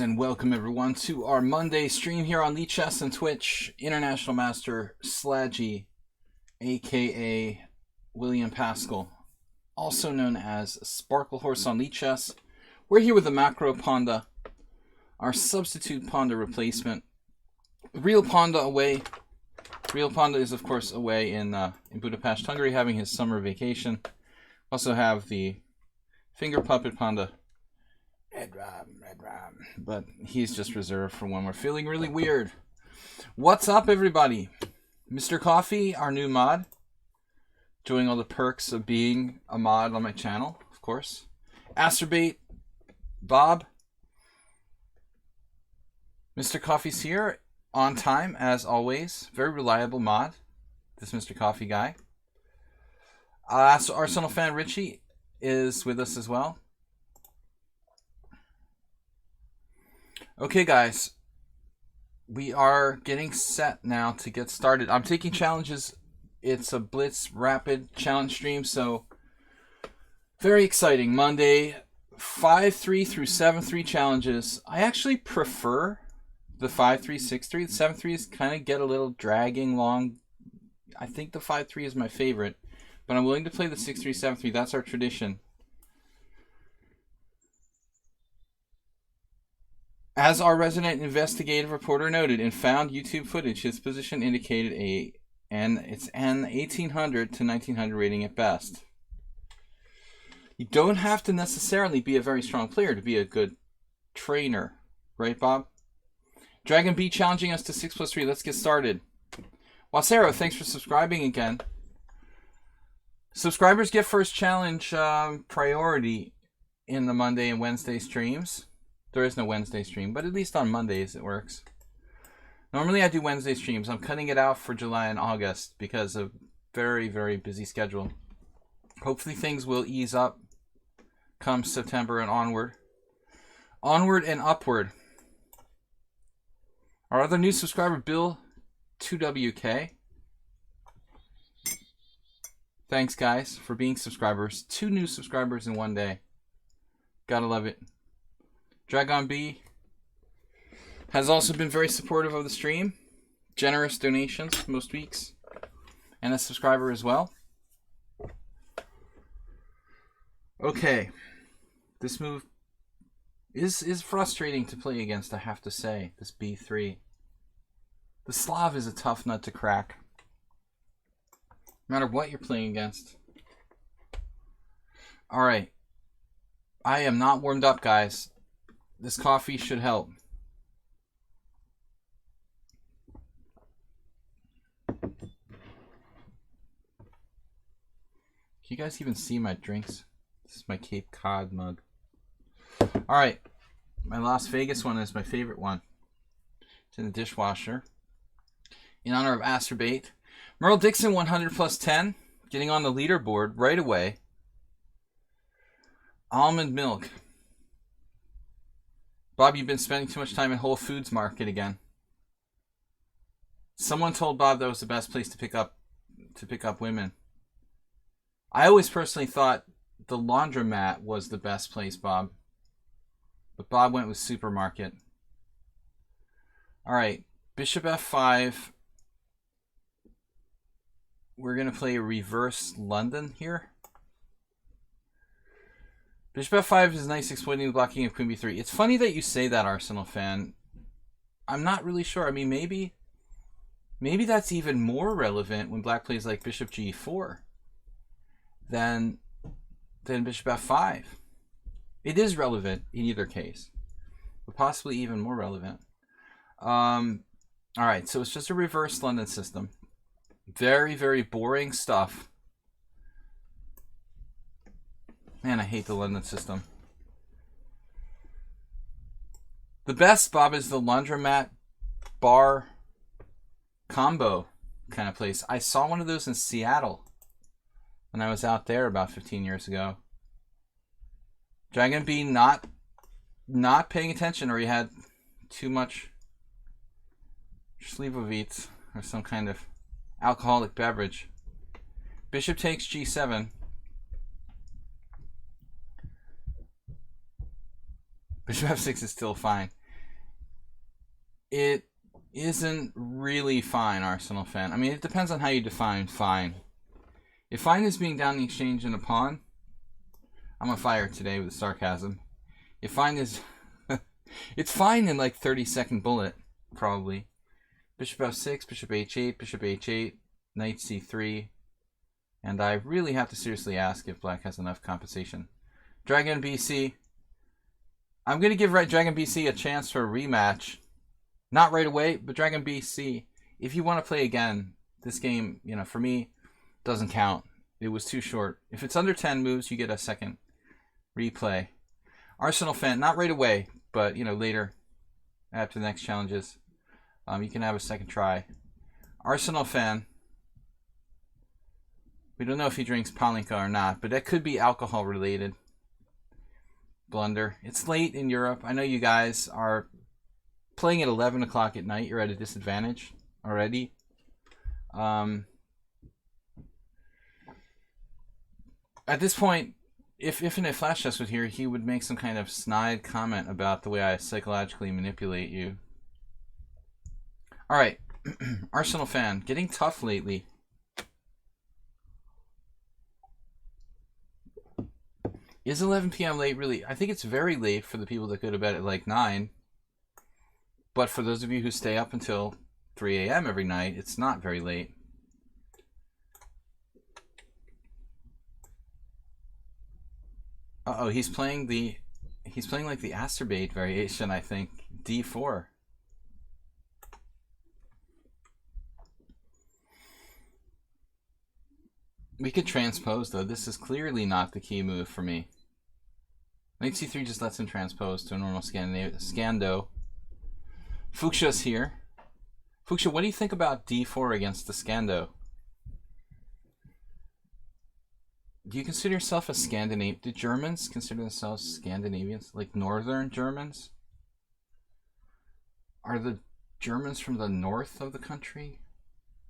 and welcome everyone to our Monday stream here on lichess and Twitch. International Master Sladgie, aka William Pascal, also known as Sparkle Horse on lichess. We're here with the Macro Panda, our substitute Panda replacement. Real Panda away. Real Panda is of course away in Budapest, Hungary, having his summer vacation. Also have the Finger Puppet Panda. Red Rum, but he's just reserved for when we're feeling really weird. What's up, everybody? Mr. Coffee, our new mod, enjoying all the perks of being a mod on my channel, of course. Asterbait, Bob, Mr. Coffee's here, on time as always. Very reliable mod, this Mr. Coffee guy. So Arsenal fan Richie is with us as well. Okay, guys, we are getting set now to get started. I'm taking challenges. It's a blitz rapid challenge stream, so very exciting. Monday, 5-3 through 7-3 challenges. I actually prefer the 5-3, 6-3. The 7-3s kind of get a little dragging long. I think the 5-3 is my favorite, but I'm willing to play the 6-3, 7-3. That's our tradition. As our resident investigative reporter noted in found YouTube footage, his position indicated it's an 1800 to 1900 rating at best. You don't have to necessarily be a very strong player to be a good trainer, right, Bob? Dragon B challenging us to 6+3. Let's get started. Wasero, thanks for subscribing again. Subscribers get first challenge priority in the Monday and Wednesday streams. There is no Wednesday stream, but at least on Mondays it works. Normally I do Wednesday streams. I'm cutting it out for July and August because of very, very busy schedule. Hopefully things will ease up come September and onward. Onward and upward. Our other new subscriber, Bill 2WK. Thanks, guys, for being subscribers. 2 new subscribers in one day. Gotta love it. Dragon B has also been very supportive of the stream. Generous donations most weeks. And a subscriber as well. Okay. This move is frustrating to play against, I have to say. This B3. The Slav is a tough nut to crack. No matter what you're playing against. Alright. I am not warmed up, guys. This coffee should help. Can you guys even see my drinks? This is my Cape Cod mug. Alright. My Las Vegas one is my favorite one. It's in the dishwasher. In honor of Asterbait. Merle Dixon 100 plus 10. Getting on the leaderboard right away. Almond milk. Bob, you've been spending too much time in Whole Foods Market again. Someone told Bob that was the best place to pick up women. I always personally thought the laundromat was the best place, Bob. But Bob went with supermarket. Alright, Bishop F5. We're going to play reverse London here. Bishop F5 is nice, exploiting the blocking of Queen B3. It's funny that you say that, Arsenal fan. I'm not really sure. I mean, maybe that's even more relevant when Black plays like Bishop G4 than Bishop F5. It is relevant in either case, but possibly even more relevant. Alright, so it's just a reverse London system. Very, very boring stuff. Man, I hate the London system. The best, Bob, is the laundromat bar combo kind of place. I saw one of those in Seattle when I was out there about 15 years ago. Dragon B not paying attention, or he had too much Slivovitz or some kind of alcoholic beverage. Bishop takes G7. Bishop F6 is still fine. It isn't really fine, Arsenal fan. I mean, it depends on how you define fine. If fine is being down the exchange in a pawn, I'm on fire today with sarcasm. If fine is... it's fine in like 30-second bullet, probably. Bishop f6, bishop h8, bishop h8, knight c3. And I really have to seriously ask if black has enough compensation. Dragon BC. I'm going to give Dragon BC a chance for a rematch. Not right away, but Dragon BC, if you want to play again, this game, you know, for me, doesn't count. It was too short. If it's under 10 moves, you get a second replay. Arsenal fan, not right away, but, you know, later, after the next challenges, you can have a second try. Arsenal fan, we don't know if he drinks Palinka or not, but that could be alcohol related. Blunder. It's late in Europe. I know you guys are playing at 11 o'clock at night. You're at a disadvantage already. At this point, if Infinite Flash Chess was here, he would make some kind of snide comment about the way I psychologically manipulate you. Alright, Arsenal fan, getting tough lately. Is 11 p.m. late really? I think it's very late for the people that go to bed at like 9. But for those of you who stay up until 3 a.m. every night, it's not very late. Uh-oh, he's playing like the Asterbate variation, I think. D4. We could transpose, though. This is clearly not the key move for me. Knight c3 just lets him transpose to a normal Scando. Fuchsia's here. Fuchsia, what do you think about d4 against the Scando? Do you consider yourself a Scandinavian? Do Germans consider themselves Scandinavians? Like Northern Germans? Are the Germans from the north of the country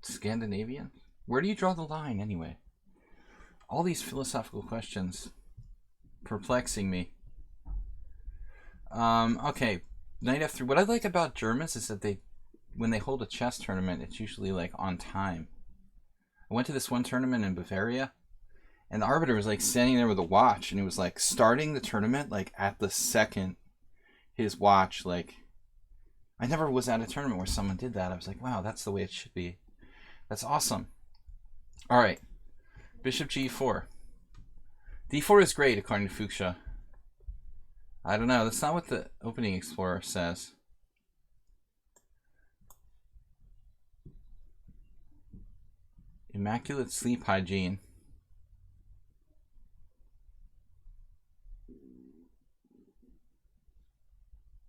Scandinavian? Where do you draw the line, anyway? All these philosophical questions perplexing me. Okay, knight f3. What I like about Germans is that when they hold a chess tournament, it's usually like on time. I went to this one tournament in Bavaria, and the arbiter was like standing there with a watch, and he was like starting the tournament like at the second his watch. Like, I never was at a tournament where someone did that. I was like, wow, that's the way it should be. That's awesome. All right, bishop g4. d4 is great according to Fuchsia. I don't know. That's not what the opening explorer says. Immaculate sleep hygiene.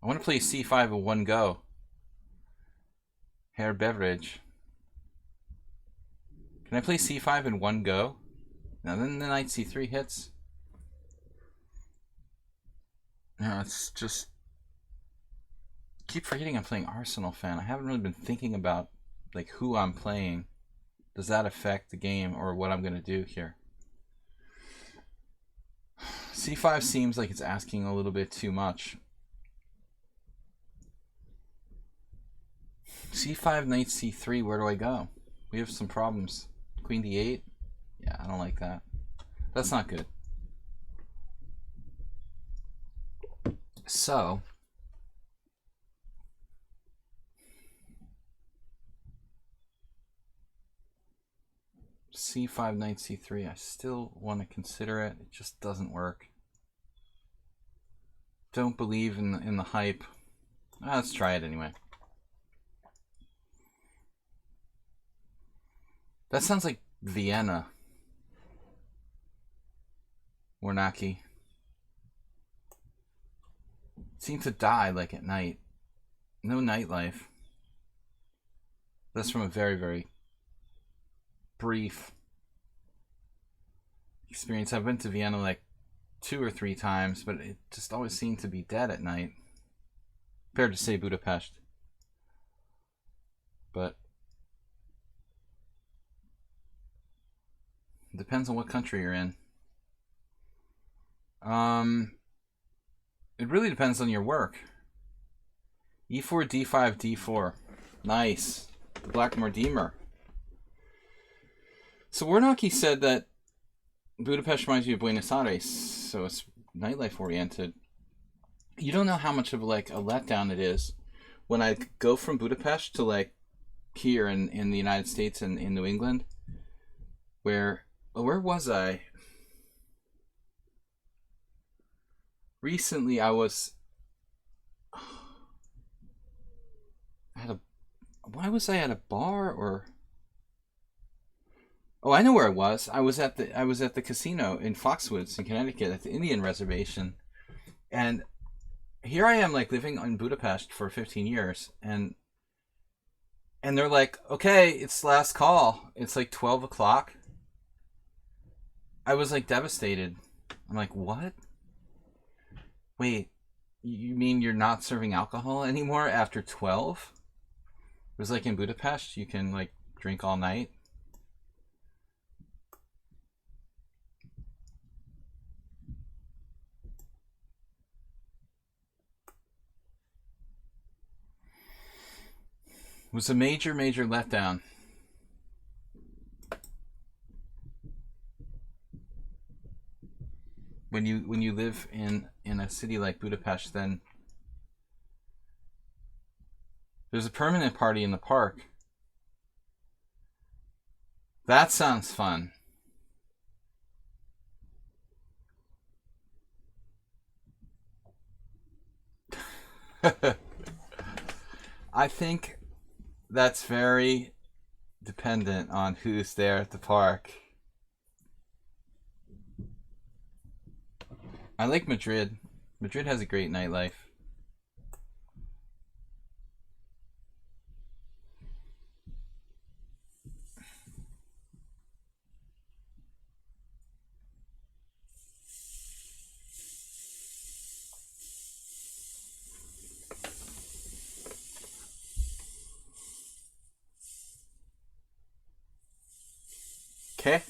I want to play c5 in one go. Hair beverage. Can I play c5 in one go? Now then the knight c3 hits. No, it's just... keep forgetting I'm playing Arsenal fan. I haven't really been thinking about like who I'm playing. Does that affect the game or what I'm going to do here? c5 seems like it's asking a little bit too much. c5, knight c3, where do I go? We have some problems. Queen d8? Yeah, I don't like that. That's not good. So, c5, knight c3, I still want to consider it. It just doesn't work. Don't believe in the hype. Let's try it anyway. That sounds like Vienna. Warnaki. Seemed to die like at night. No nightlife. That's from a very, very brief experience. I've been to Vienna like 2 or 3 times, but it just always seemed to be dead at night. Compared to, say, Budapest. But it depends on what country you're in. It really depends on your work. E4, D5, D4. Nice. The Blackmore Deemer. So Warnocky said that Budapest reminds you of Buenos Aires, so it's nightlife oriented. You don't know how much of like a letdown it is when I go from Budapest to like here in the United States and in New England. Where was I? Recently I was why was I at a bar or oh, I know where I was. I was at the casino in Foxwoods in Connecticut at the Indian reservation. And here I am like living in Budapest for 15 years and they're like, "Okay, it's last call. It's like 12 o'clock." I was like devastated. I'm like, "What? Wait, you mean you're not serving alcohol anymore after 12?" It was like in Budapest, you can like drink all night. It was a major letdown. When you live in a city like Budapest, then there's a permanent party in the park. That sounds fun. I think that's very dependent on who's there at the park. I like Madrid. Madrid has a great nightlife. Okay.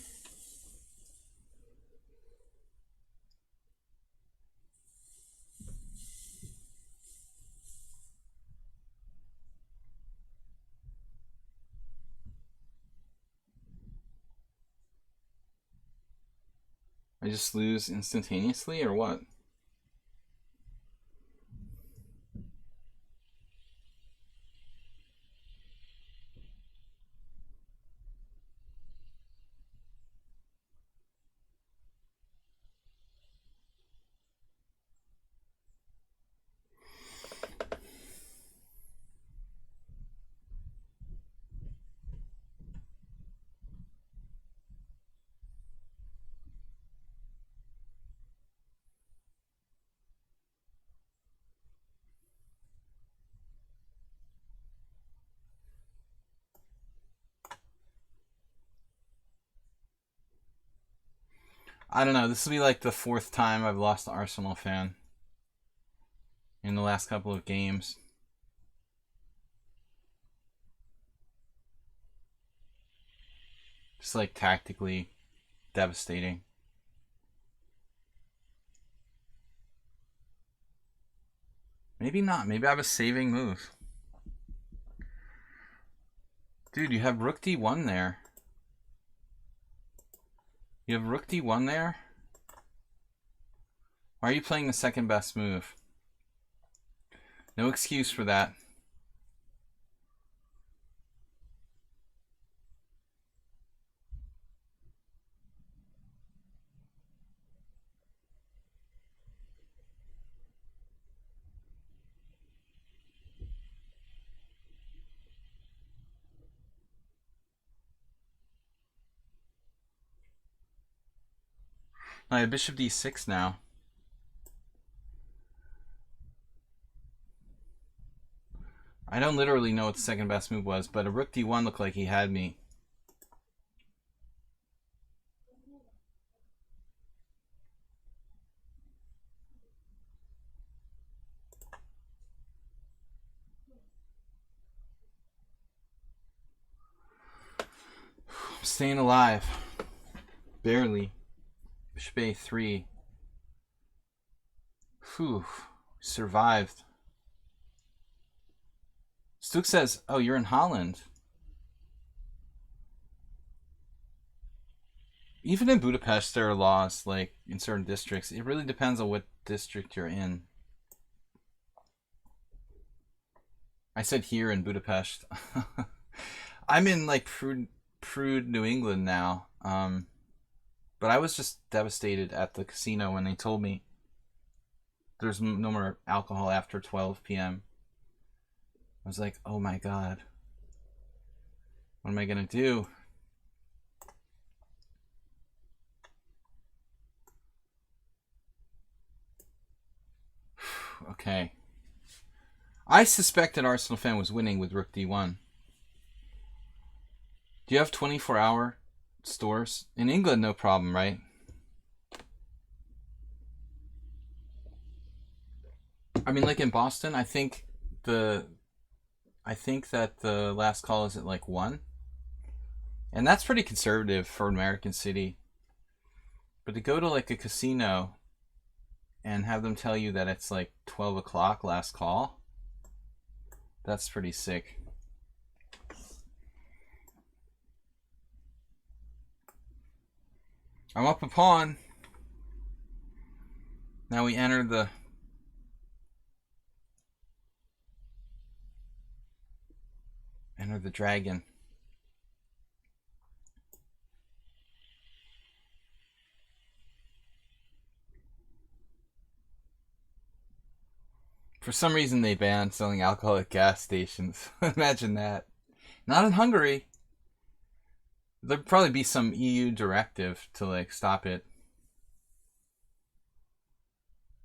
I just lose instantaneously or what? I don't know. This will be like the 4th time I've lost the Arsenal fan in the last couple of games. Just like tactically devastating. Maybe not. Maybe I have a saving move. Dude, you have Rook D1 there. You have Rook D1 there? Why are you playing the second best move? No excuse for that. I have Bishop D6 now. I don't literally know what the second best move was, but a Rook D1 looked like he had me. I'm staying alive. Barely. Bishop A3. Whew. Survived. Stook says, oh, you're in Holland. Even in Budapest, there are laws, like, in certain districts. It really depends on what district you're in. I said here in Budapest. I'm in, like, Prude, New England now. But I was just devastated at the casino when they told me there's no more alcohol after 12 p.m. I was like, oh my god. What am I going to do? Okay. I suspect an Arsenal fan was winning with Rook D1. Do you have 24-hour stores? In England, no problem, right? I mean, like in Boston, I think that the last call is at like 1. And that's pretty conservative for an American city. But to go to like a casino and have them tell you that it's like 12 o'clock last call, that's pretty sick. I'm up a pawn. Now we enter the dragon. For some reason they banned selling alcohol at gas stations. Imagine that. Not in Hungary. There'd probably be some EU directive to like stop it.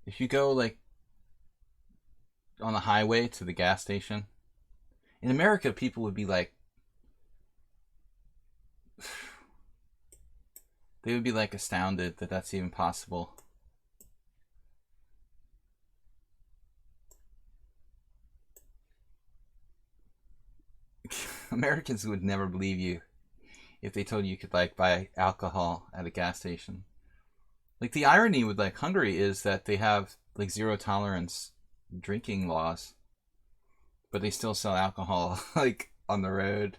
If you go like on the highway to the gas station, in America people would be like, they would be like astounded that that's even possible. Americans would never believe you if they told you could like buy alcohol at a gas station. Like the irony with like Hungary is that they have like zero tolerance drinking laws, but they still sell alcohol like on the road.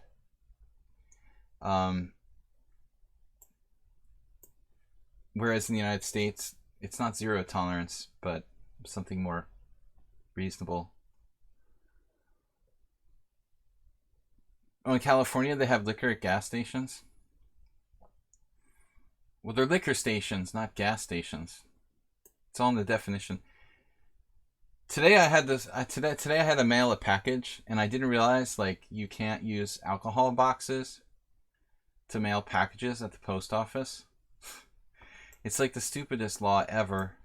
Whereas in the United States, it's not zero tolerance, but something more reasonable. Oh, in California, they have liquor at gas stations? Well, they're liquor stations, not gas stations. It's all in the definition. Today I had this. Today I had to mail a package, and I didn't realize like you can't use alcohol boxes to mail packages at the post office. It's like the stupidest law ever.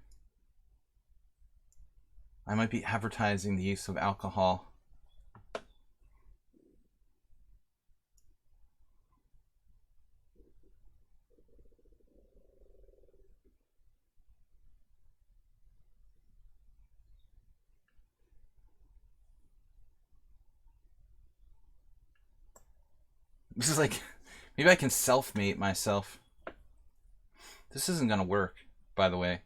I might be advertising the use of alcohol. This is like, maybe I can self-mate myself. This isn't gonna work, by the way.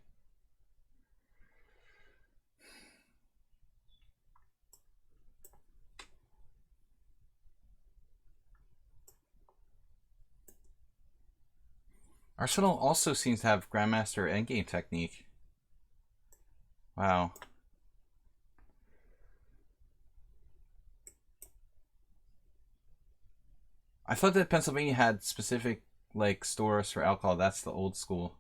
Arsenal also seems to have Grandmaster endgame technique. Wow. I thought that Pennsylvania had specific like stores for alcohol. That's the old school.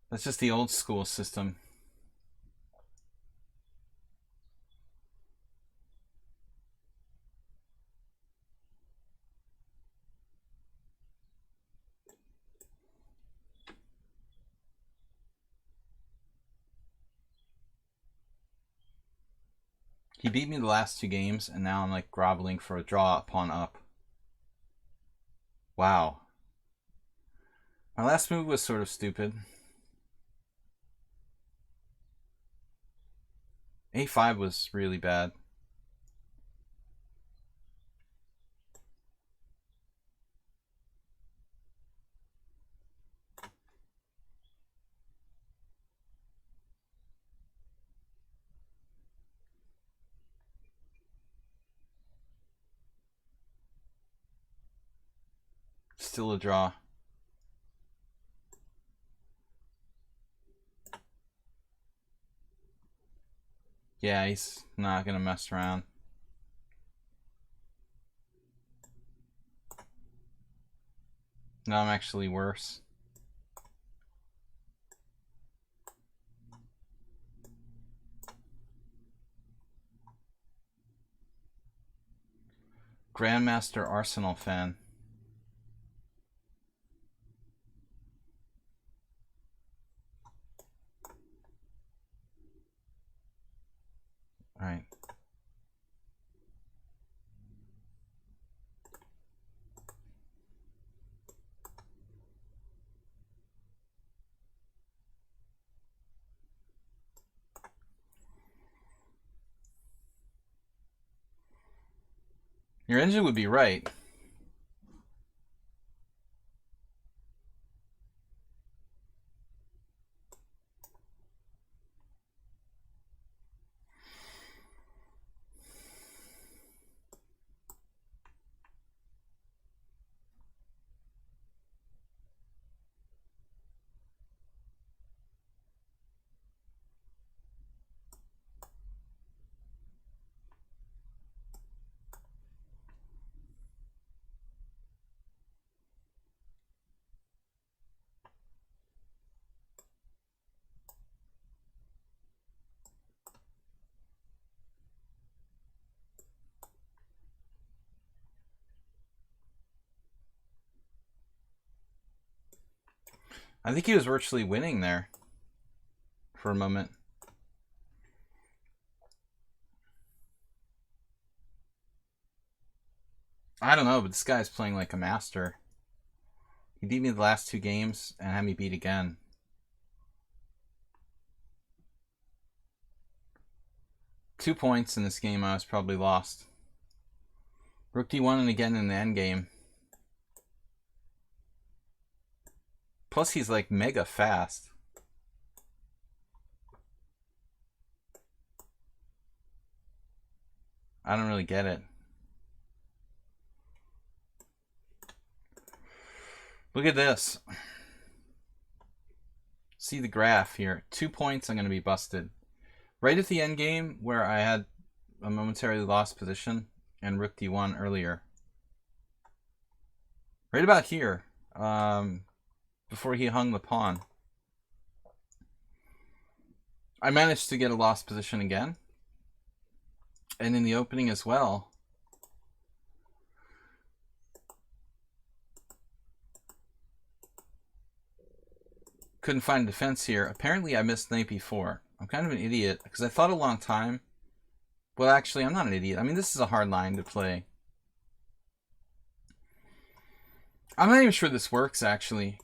That's just the old school system. He beat me the last 2 games, and now I'm like groveling for a draw pawn up. Wow. My last move was sort of stupid. A5 was really bad. Still a draw. Yeah, he's not going to mess around. Now I'm actually worse. Grandmaster Arsenal fan. All right. Your engine would be right. I think he was virtually winning there for a moment. I don't know, but this guy's playing like a master. He beat me the last 2 games and had me beat again. Two points in this game, I was probably lost. Rook d1 and again in the endgame. Plus he's like mega fast. I don't really get it. Look at this. See the graph here. 2 points, I'm going to be busted. Right at the end game where I had a momentarily lost position and rook d1 earlier. Right about here. Before he hung the pawn. I managed to get a lost position again. And in the opening as well. Couldn't find a defense here. Apparently I missed knight b4. I'm kind of an idiot because I thought a long time. Well, actually, I'm not an idiot. I mean, this is a hard line to play. I'm not even sure this works, actually.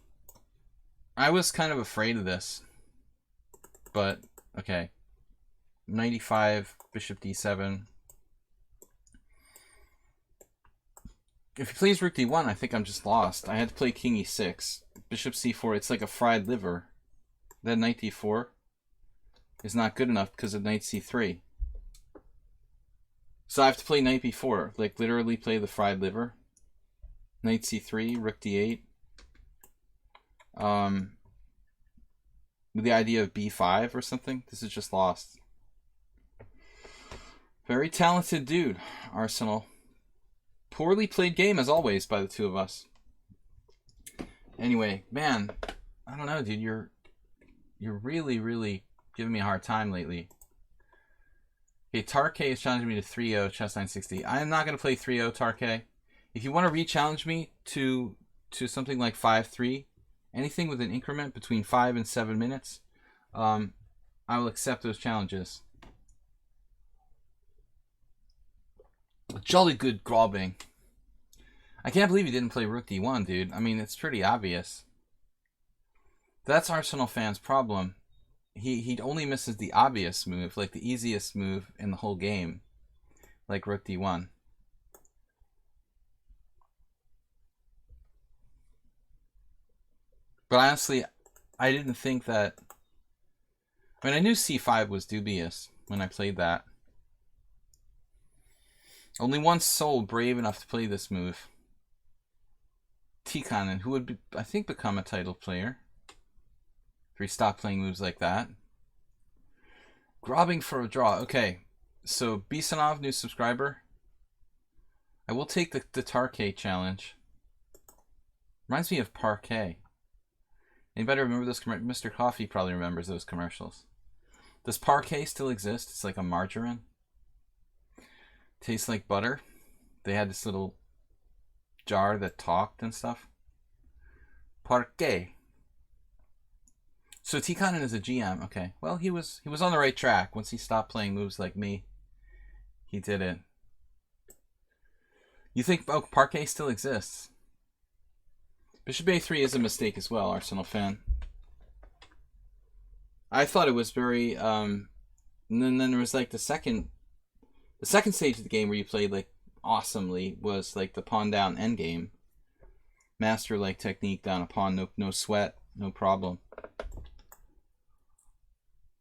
I was kind of afraid of this. But, okay. Knight e5, bishop d7. If he plays rook d1, I think I'm just lost. I had to play king e6. Bishop c4, it's like a fried liver. Then knight d4 is not good enough because of knight c3. So I have to play knight b4, like literally play the fried liver. Knight c3, rook d8. With the idea of b5 or something. This is just lost. Very talented dude, Arsenal. Poorly played game as always by the two of us. Anyway, man, I don't know, dude. You're really giving me a hard time lately. Okay, Tarke is challenging me to 3-0 chess 960. I am not going to play 3-0, Tarke. If you want to re-challenge me to something like 5-3, anything with an increment between 5 and 7 minutes, I will accept those challenges. Jolly good grabbing. I can't believe he didn't play rook d1, dude. I mean, it's pretty obvious. That's Arsenal fans' problem. He only misses the obvious move, like the easiest move in the whole game, like rook d1. But honestly, I didn't think that... I mean, I knew c5 was dubious when I played that. Only one soul brave enough to play this move. Tikkanen, who would be, I think, become a title player if he stopped playing moves like that. Grobbing for a draw. Okay, so Bisanov, new subscriber. I will take the Tarkay challenge. Reminds me of Parquet. Anybody remember those commercials? Mr. Coffee probably remembers those commercials. Does Parquet still exist? It's like a margarine. Tastes like butter. They had this little jar that talked and stuff. Parquet. So Tikkanen is a GM. Okay. Well, he was on the right track. Once he stopped playing moves like me, he did it. You think Parquet still exists? Bishop A3 is a mistake as well, Arsenal fan. I thought it was very and then there was like the second stage of the game where you played like awesomely was like the pawn down endgame. Master like technique down a pawn, no sweat, no problem.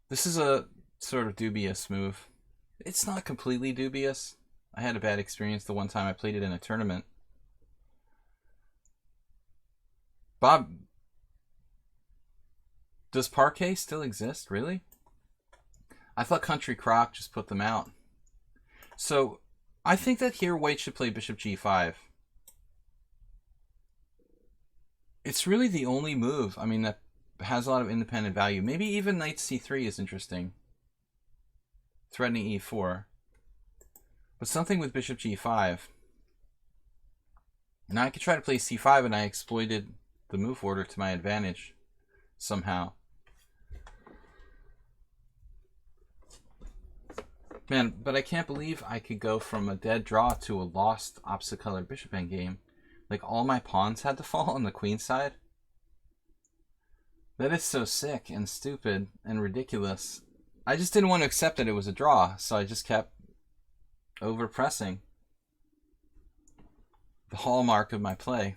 This is a sort of dubious move. It's not completely dubious. I had a bad experience the one time I played it in a tournament. Bob, does Parquet still exist? Really? I thought Country Croc just put them out. So I think that here White should play Bishop G5. It's really the only move, I mean, that has a lot of independent value. Maybe even Knight C3 is interesting. Threatening E4. But something with Bishop G5. Now I could try to play C5 and I exploited the move order to my advantage somehow. Man, but I can't believe I could go from a dead draw to a lost opposite color bishop endgame. Like all my pawns had to fall on the queen side. That is so sick and stupid and ridiculous. I just didn't want to accept that it was a draw, so I just kept overpressing. The hallmark of my play.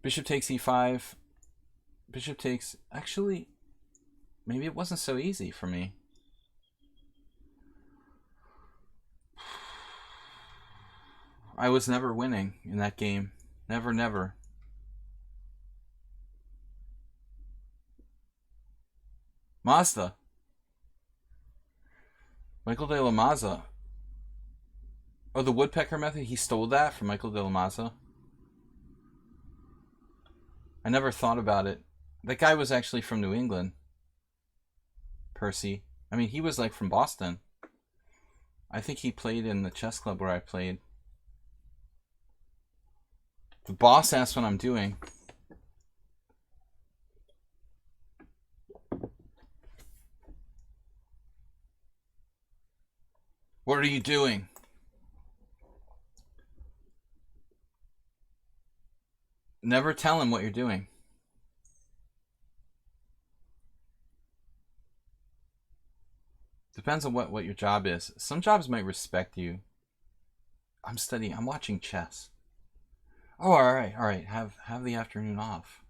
Bishop takes e5. Bishop takes... Actually, maybe it wasn't so easy for me. I was never winning in that game. Never, never. Mazda. Michael de la Maza. Oh, the woodpecker method? He stole that from Michael de la Maza? I never thought about it. That guy was actually from New England. Percy. I mean, he was like from Boston. I think he played in the chess club where I played. The boss asks what I'm doing. What are you doing? Never tell him what you're doing. Depends on what your job is. Some jobs might respect you. I'm studying. I'm watching chess. Oh, all right. Have the afternoon off.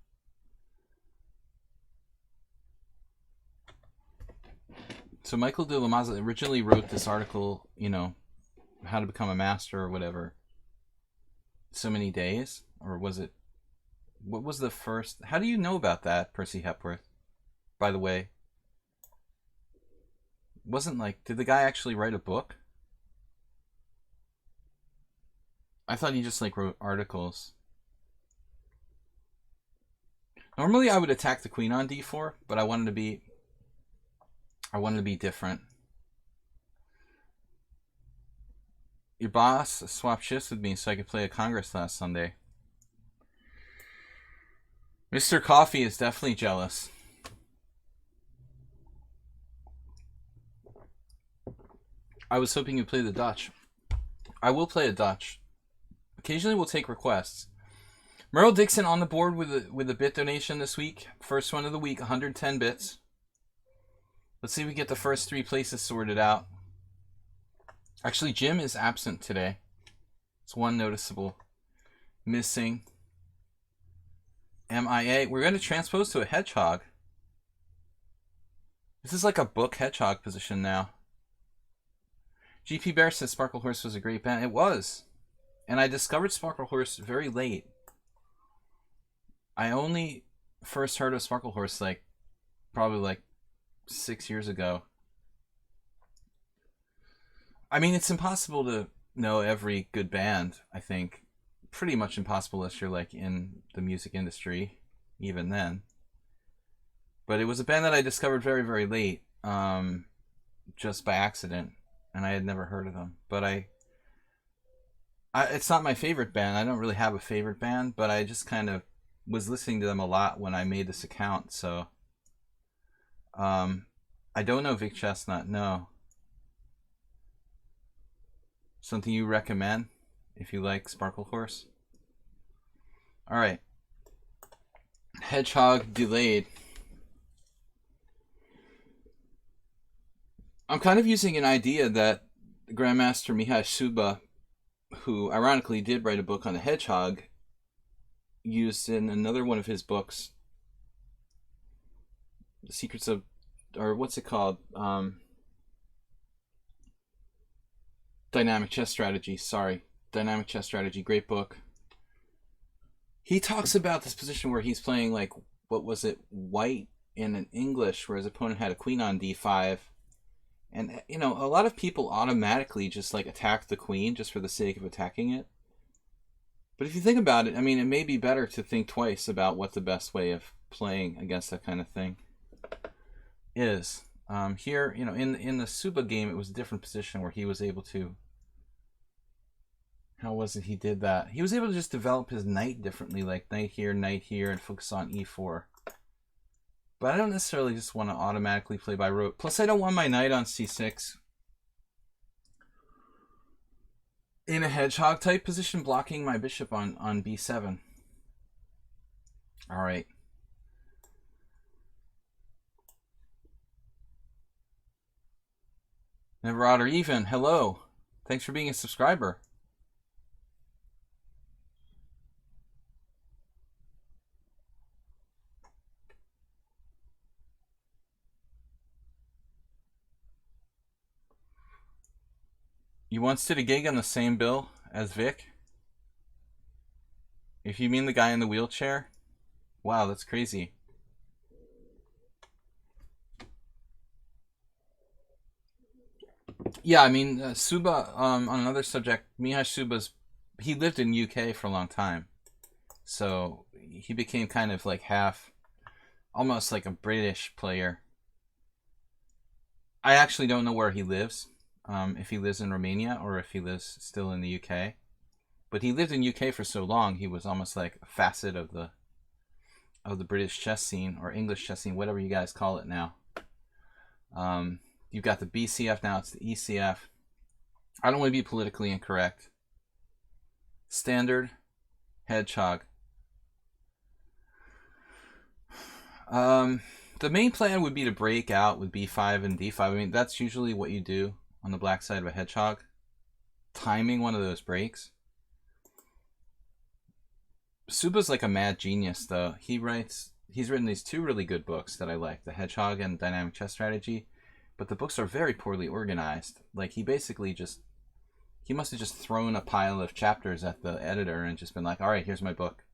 So Michael de la Maza originally wrote this article, you know, how to become a master or whatever. So many days, or was it? What was the first? How do you know about that, Percy Hepworth? By the way, wasn't like, did the guy actually write a book? I thought he just like wrote articles. Normally I would attack the queen on d4, but I wanted to be different. Your boss swapped shifts with me so I could play at Congress last Sunday. Mr. Coffee is definitely jealous. I was hoping you'd play the Dutch. I will play a Dutch. Occasionally we'll take requests. Merle Dixon on the board with a bit donation this week. First one of the week, 110 bits. Let's see if we get the first 3 places sorted out. Actually, Jim is absent today. It's one noticeable missing. MIA. We're going to transpose to a hedgehog. This is like a book hedgehog position now. GP Bear says Sparkle Horse was a great band. It was. And I discovered Sparkle Horse very late. I only first heard of Sparkle Horse like probably like 6 years ago. I mean, it's impossible to know every good band, I think. Pretty much impossible unless you're like in the music industry, even then. But it was a band that I discovered very, very late, just by accident, and I had never heard of them. But it's not my favorite band. I don't really have a favorite band, but I just kind of was listening to them a lot when I made this account. So, I don't know Vic Chestnut. No. Something you recommend if you like Sparkle Horse? All right. Hedgehog delayed. I'm kind of using an idea that Grandmaster Mihai Suba, who ironically did write a book on the hedgehog, used in another one of his books, The Secrets of, or what's it called? Dynamic Chess Strategy. Sorry. Dynamic Chess Strategy. Great book. He talks about this position where he's playing, like, what was it? White in an English, where his opponent had a queen on d5. And, you know, a lot of people automatically just, like, attack the queen just for the sake of attacking it. But if you think about it, I mean, it may be better to think twice about what the best way of playing against that kind of thing is. Here, you know, in the Suba game, it was a different position where he was able to... How was it he did that? He was able to just develop his knight differently, like knight here, and focus on e4. But I don't necessarily just want to automatically play by rote. Plus, I don't want my knight on c6 in a hedgehog type position blocking my bishop on b7. All right. Never odd or even. Hello. Thanks for being a subscriber. You once did a gig on the same bill as Vic? If you mean the guy in the wheelchair? Wow, that's crazy. Yeah, I mean, Suba, on another subject, Mihai Suba's, he lived in UK for a long time. So he became kind of like half, almost like a British player. I actually don't know where he lives. If he lives in Romania or if he lives still in the UK. But he lived in UK for so long, he was almost like a facet of the British chess scene, or English chess scene, whatever you guys call it now. You've got the BCF now, it's the ECF. I don't want to be politically incorrect. Standard, hedgehog. The main plan would be to break out with b5 and d5. I mean, that's usually what you do on the black side of a hedgehog. Timing one of those breaks. Suba's like a mad genius, though. He's written these two really good books that I like, The Hedgehog and Dynamic Chess Strategy, but the books are very poorly organized. Like, he must have just thrown a pile of chapters at the editor and just been like, all right, here's my book.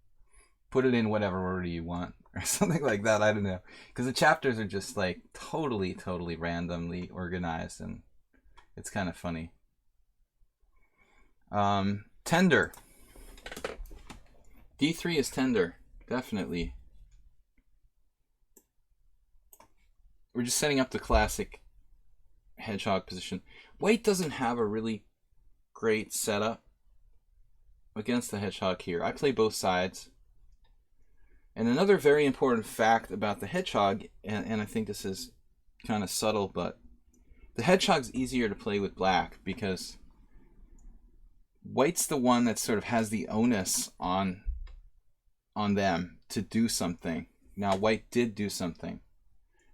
Put it in whatever order you want, or something like that. I don't know. Because the chapters are just like totally randomly organized, and it's kind of funny. Tender. D3 is tender, definitely. We're just setting up the classic hedgehog position. White doesn't have a really great setup against the hedgehog here. I play both sides. And another very important fact about the hedgehog, and I think this is kind of subtle, but the hedgehog's easier to play with black because white's the one that sort of has the onus on them to do something. Now, white did do something.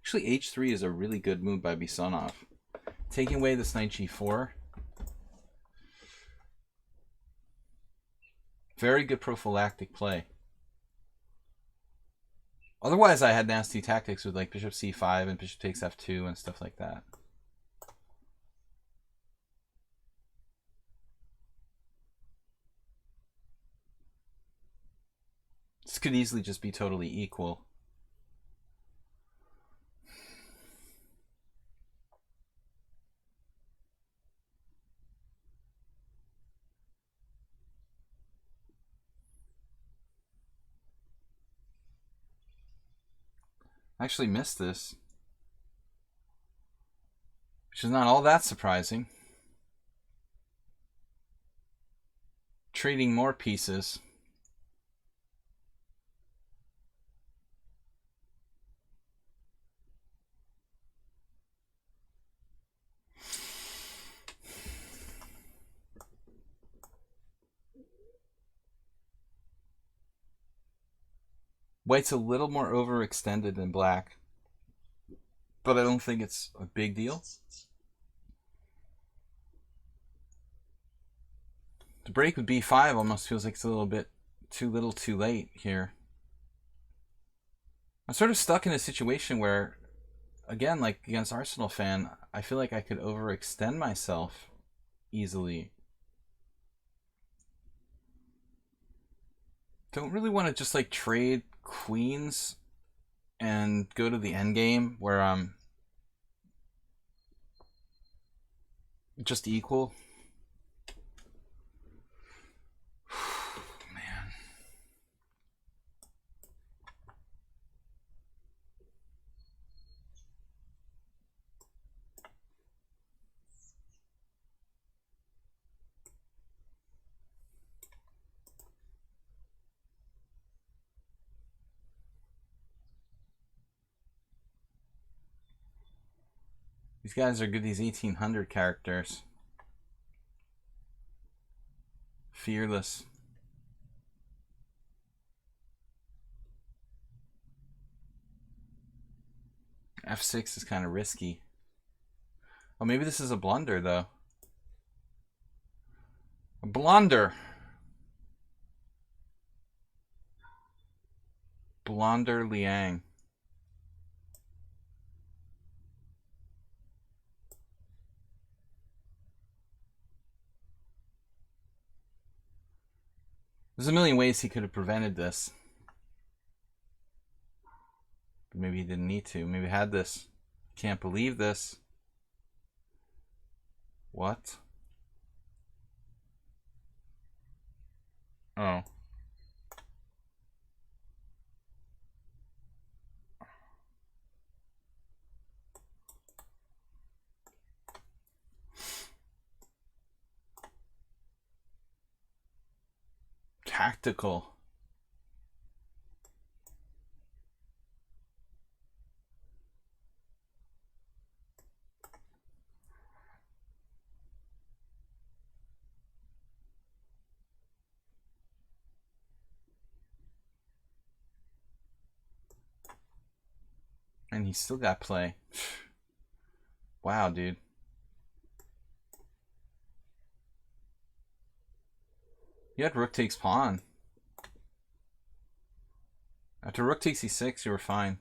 Actually, h3 is a really good move by Bisonov. Taking away this knight g4. Very good prophylactic play. Otherwise, I had nasty tactics with like bishop c5 and bishop takes f2 and stuff like that. This could easily just be totally equal. I actually missed this, which is not all that surprising. Trading more pieces. White's a little more overextended than black, but I don't think it's a big deal. The break with b5 almost feels like it's a little bit too little too late here. I'm sort of stuck in a situation where, again, like against Arsenal fan, I feel like I could overextend myself easily. Don't really want to just like trade queens and go to the end game where I'm just equal. Man. These guys are good, these 1800 characters. Fearless. F6 is kind of risky. Oh, maybe this is a blunder, though. A blunder. Blunder Liang. There's a million ways he could have prevented this. But maybe he didn't need to. Maybe he had this. Can't believe this. What? Oh. Tactical. And he still got play. Wow, dude. You had rook takes pawn. After rook takes e6, you were fine.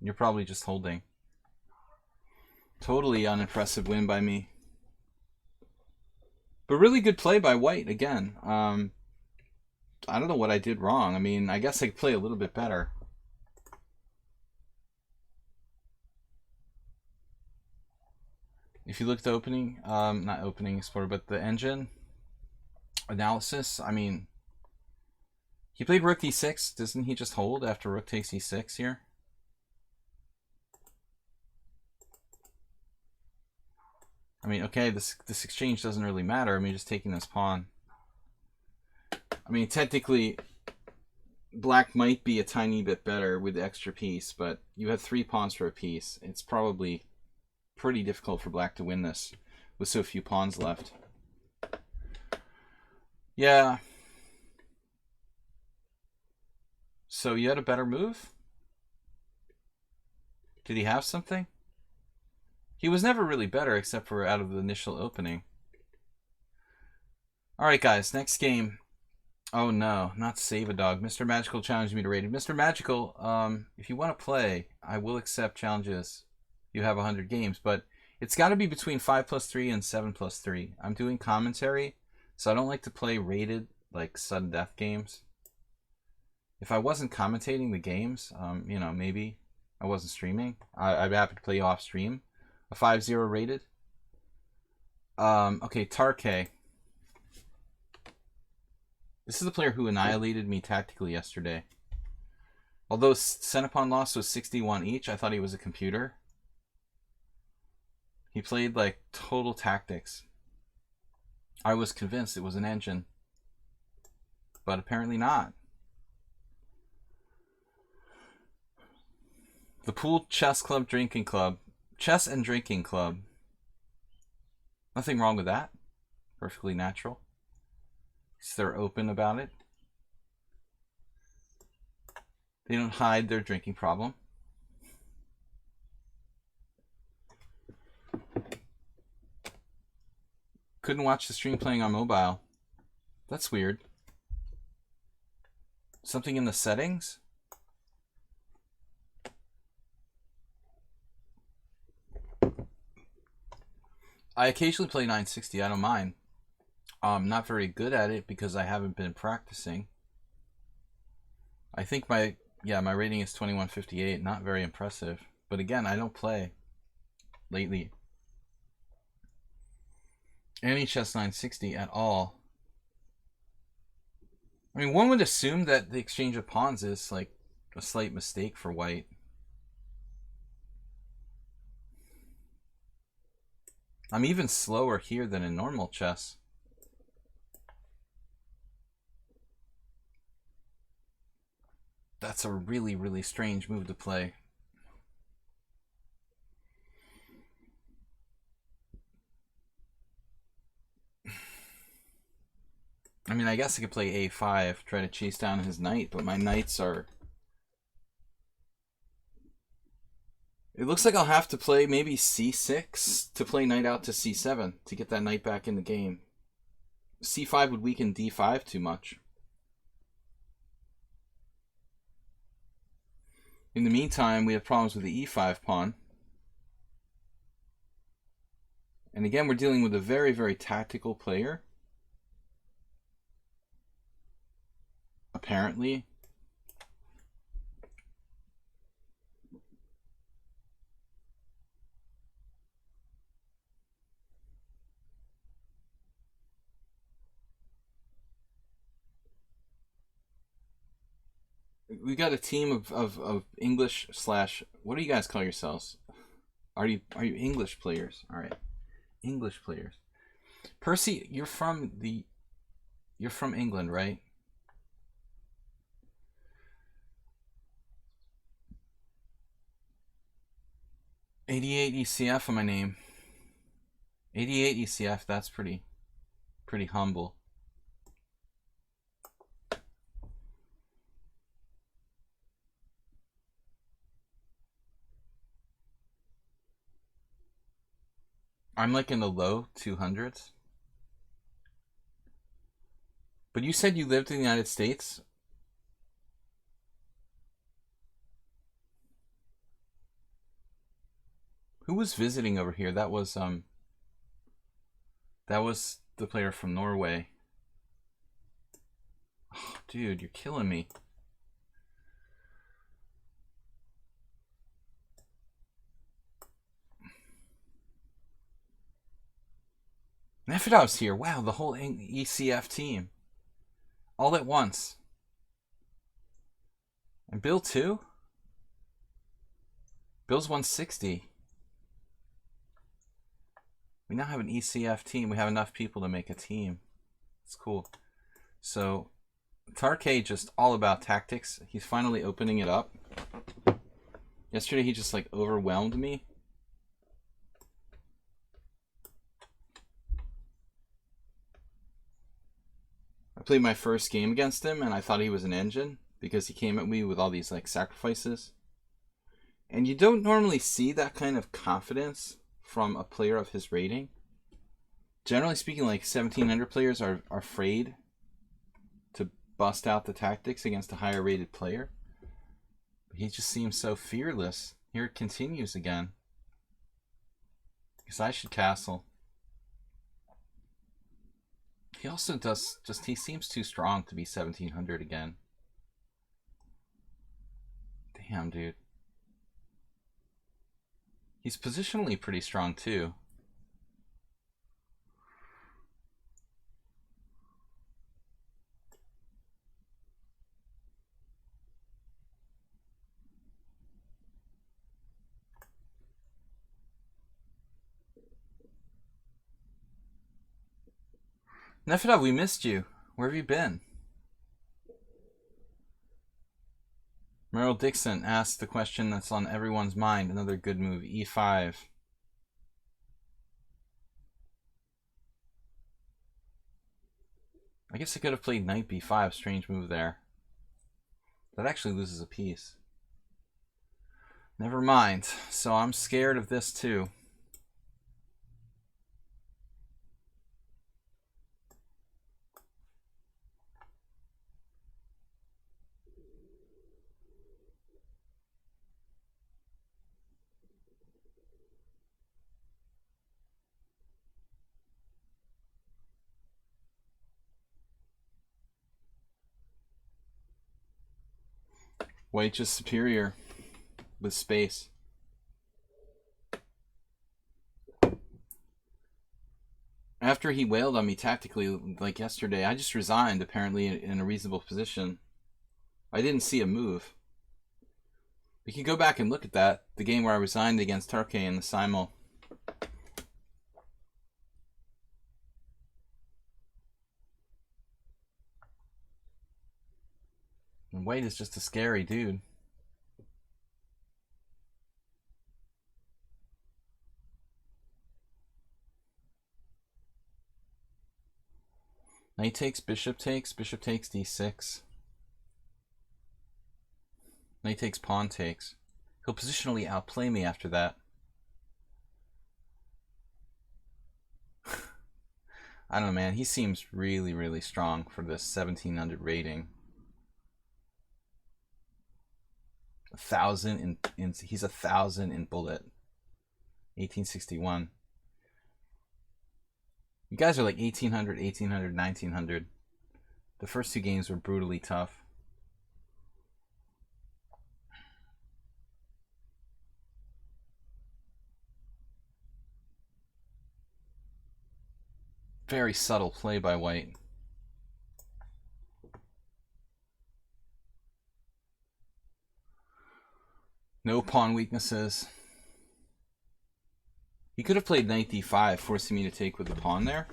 You're probably just holding. Totally unimpressive win by me. But really good play by white again. I don't know what I did wrong. I mean, I guess I could play a little bit better. If you look at the opening, not opening explorer, but the engine analysis, I mean, he played rook e6. Doesn't he just hold after rook takes e6 here? I mean, okay, this exchange doesn't really matter. I mean, just taking this pawn. I mean, technically, black might be a tiny bit better with the extra piece, but you have 3 pawns for a piece. It's probably pretty difficult for black to win this with so few pawns left. Yeah. So you had a better move? Did he have something? He was never really better except for out of the initial opening. Alright guys, next game. Oh no, not Save a Dog. Mr. Magical challenged me to raid. Mr. Magical, if you want to play, I will accept challenges. You have 100 games, but it's got to be between 5+3 and 7+3. I'm doing commentary, so I don't like to play rated, like sudden death games. If I wasn't commentating the games, you know, maybe I wasn't streaming, I'd be happy to play off stream. A 5-0 rated. Okay, Tarke. This is the player who annihilated me tactically yesterday. Although Centipon loss was 61 each, I thought he was a computer. He played like total tactics. I was convinced it was an engine, but apparently not. The Pool Chess Club Drinking Club. Chess and Drinking Club. Nothing wrong with that. Perfectly natural. So they're open about it. They don't hide their drinking problem. Couldn't watch the stream playing on mobile. That's weird. Something in the settings? I occasionally play 960. I don't mind. I'm not very good at it because I haven't been practicing. I think my rating is 2158. Not very impressive. But again, I don't play lately any chess 960 at all. I mean, one would assume that the exchange of pawns is like a slight mistake for white. I'm even slower here than in normal chess. That's a really, really strange move to play. I mean, I guess I could play a5, try to chase down his knight, but my knights are... It looks like I'll have to play maybe c6 to play knight out to c7 to get that knight back in the game. c5 would weaken d5 too much. In the meantime, we have problems with the e5 pawn. And again, we're dealing with a very, very tactical player. Apparently. We got a team of English slash, what do you guys call yourselves? Are you English players? All right, English players. Percy, you're from England, right? '88 ECF on my name. 88 ECF. That's pretty humble. I'm like in the low 200s. But you said you lived in the United States? Who was visiting over here? That was the player from Norway. Oh, dude, you're killing me. Nefedov's here. Wow, the whole ECF team. All at once. And Bill too? Bill's 160. We now have an ECF team. We have enough people to make a team. It's cool. So, Tarke just all about tactics. He's finally opening it up. Yesterday he just like overwhelmed me. I played my first game against him and I thought he was an engine because he came at me with all these like sacrifices. And you don't normally see that kind of confidence from a player of his rating. Generally speaking, like 1700 players are afraid to bust out the tactics against a higher rated player. He just seems so fearless. Here it continues again. Because I should castle. He also does he seems too strong to be 1700 again. Damn, dude. He's positionally pretty strong, too. Nefedov, we missed you. Where have you been? Merrill Dixon asked the question that's on everyone's mind. Another good move, e5. I guess I could have played knight b5. Strange move there. That actually loses a piece. Never mind. So I'm scared of this too. White just superior with space. After he wailed on me tactically like yesterday, I just resigned, apparently in a reasonable position. I didn't see a move. We can go back and look at that, the game where I resigned against Turkey in the simul. And White is just a scary dude. Knight takes, bishop takes d6. Knight takes, pawn takes. He'll positionally outplay me after that. I don't know, man. He seems really, really strong for this 1700 rating. 1,000 he's 1,000 in bullet. 1861. You guys are like 1800, 1800, 1900. The first two games were brutally tough. Very subtle play by White. No pawn weaknesses. He could have played knight d5, forcing me to take with the pawn there.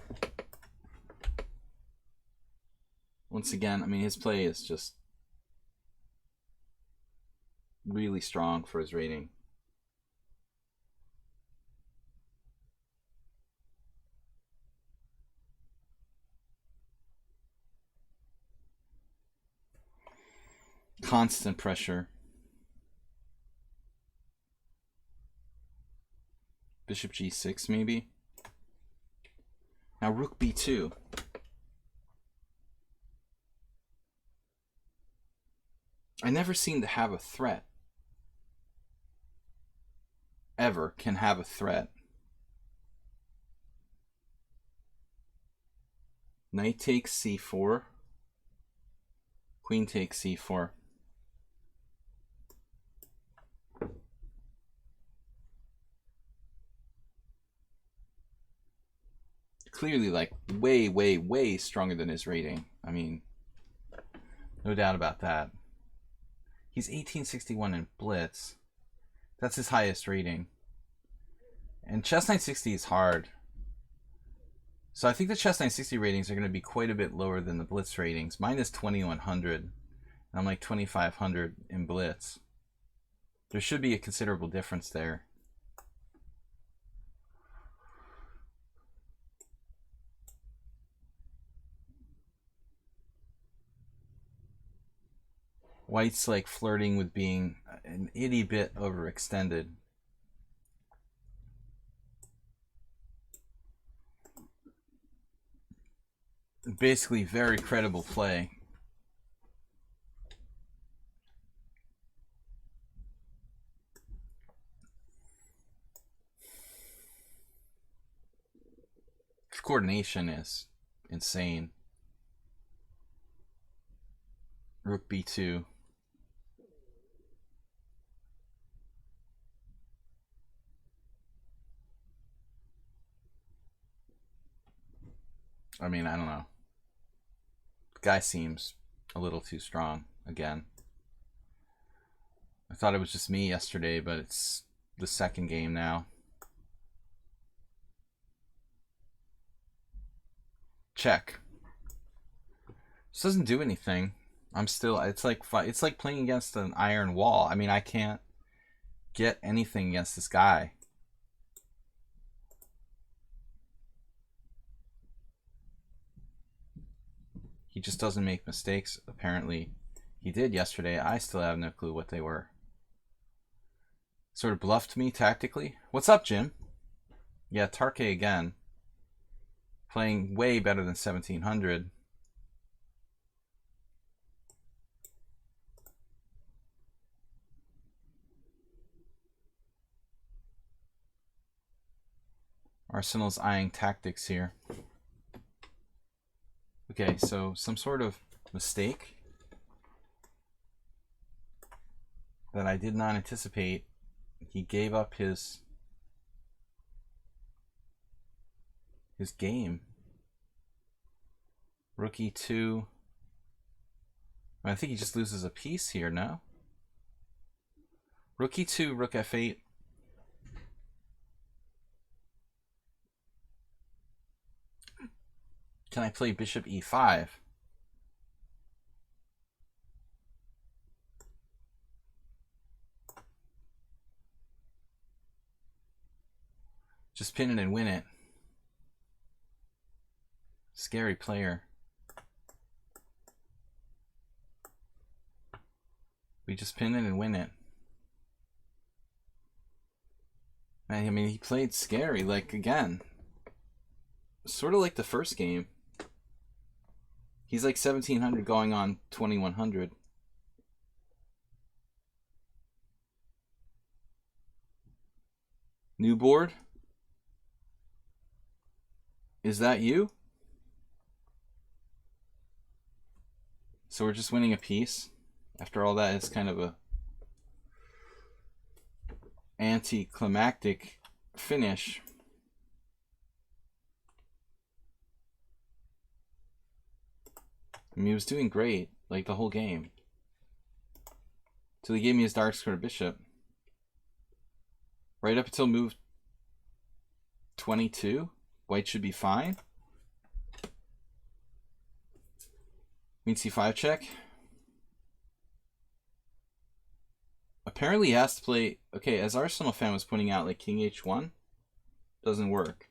Once again, I mean, his play is just really strong for his rating. Constant pressure. Bishop g6 maybe. Now rook b2. I never seem to have a threat. Ever can have a threat. Knight takes c4. Queen takes c4. Clearly, like, way, way, way stronger than his rating. I mean, no doubt about that. He's 1861 in blitz. That's his highest rating. And chess 960 is hard. So I think the chess 960 ratings are going to be quite a bit lower than the blitz ratings. Mine is 2100. And I'm like 2500 in blitz. There should be a considerable difference there. White's like flirting with being an itty bit overextended. Basically, very credible play. Coordination is insane. Rook b2. I mean, I don't know. The guy seems a little too strong again. I thought it was just me yesterday, but it's the second game now. Check. This doesn't do anything. I'm still, it's like playing against an iron wall. I mean, I can't get anything against this guy. He just doesn't make mistakes. Apparently he did yesterday. I still have no clue what they were. Sort of bluffed me tactically. What's up, Jim? Yeah, Tarke again. Playing way better than 1700. Arsenal's eyeing tactics here. Okay, so some sort of mistake that I did not anticipate. He gave up his game. Rook e2. I think he just loses a piece here, no? Rook e2, rook f8. Can I play bishop e5? Just pin it and win it. Scary player. We just pin it and win it. I mean, he played scary, like, again. Sort of like the first game. He's like 1700 going on 2100. New board? Is that you? So we're just winning a piece. After all that, it's kind of a anticlimactic finish. I mean, he was doing great, like, the whole game. Till he gave me his dark square bishop. Right up until move 22, white should be fine. Queen c5 check. Apparently he has to play... Okay, as Arsenal fan was pointing out, like, king h1 doesn't work.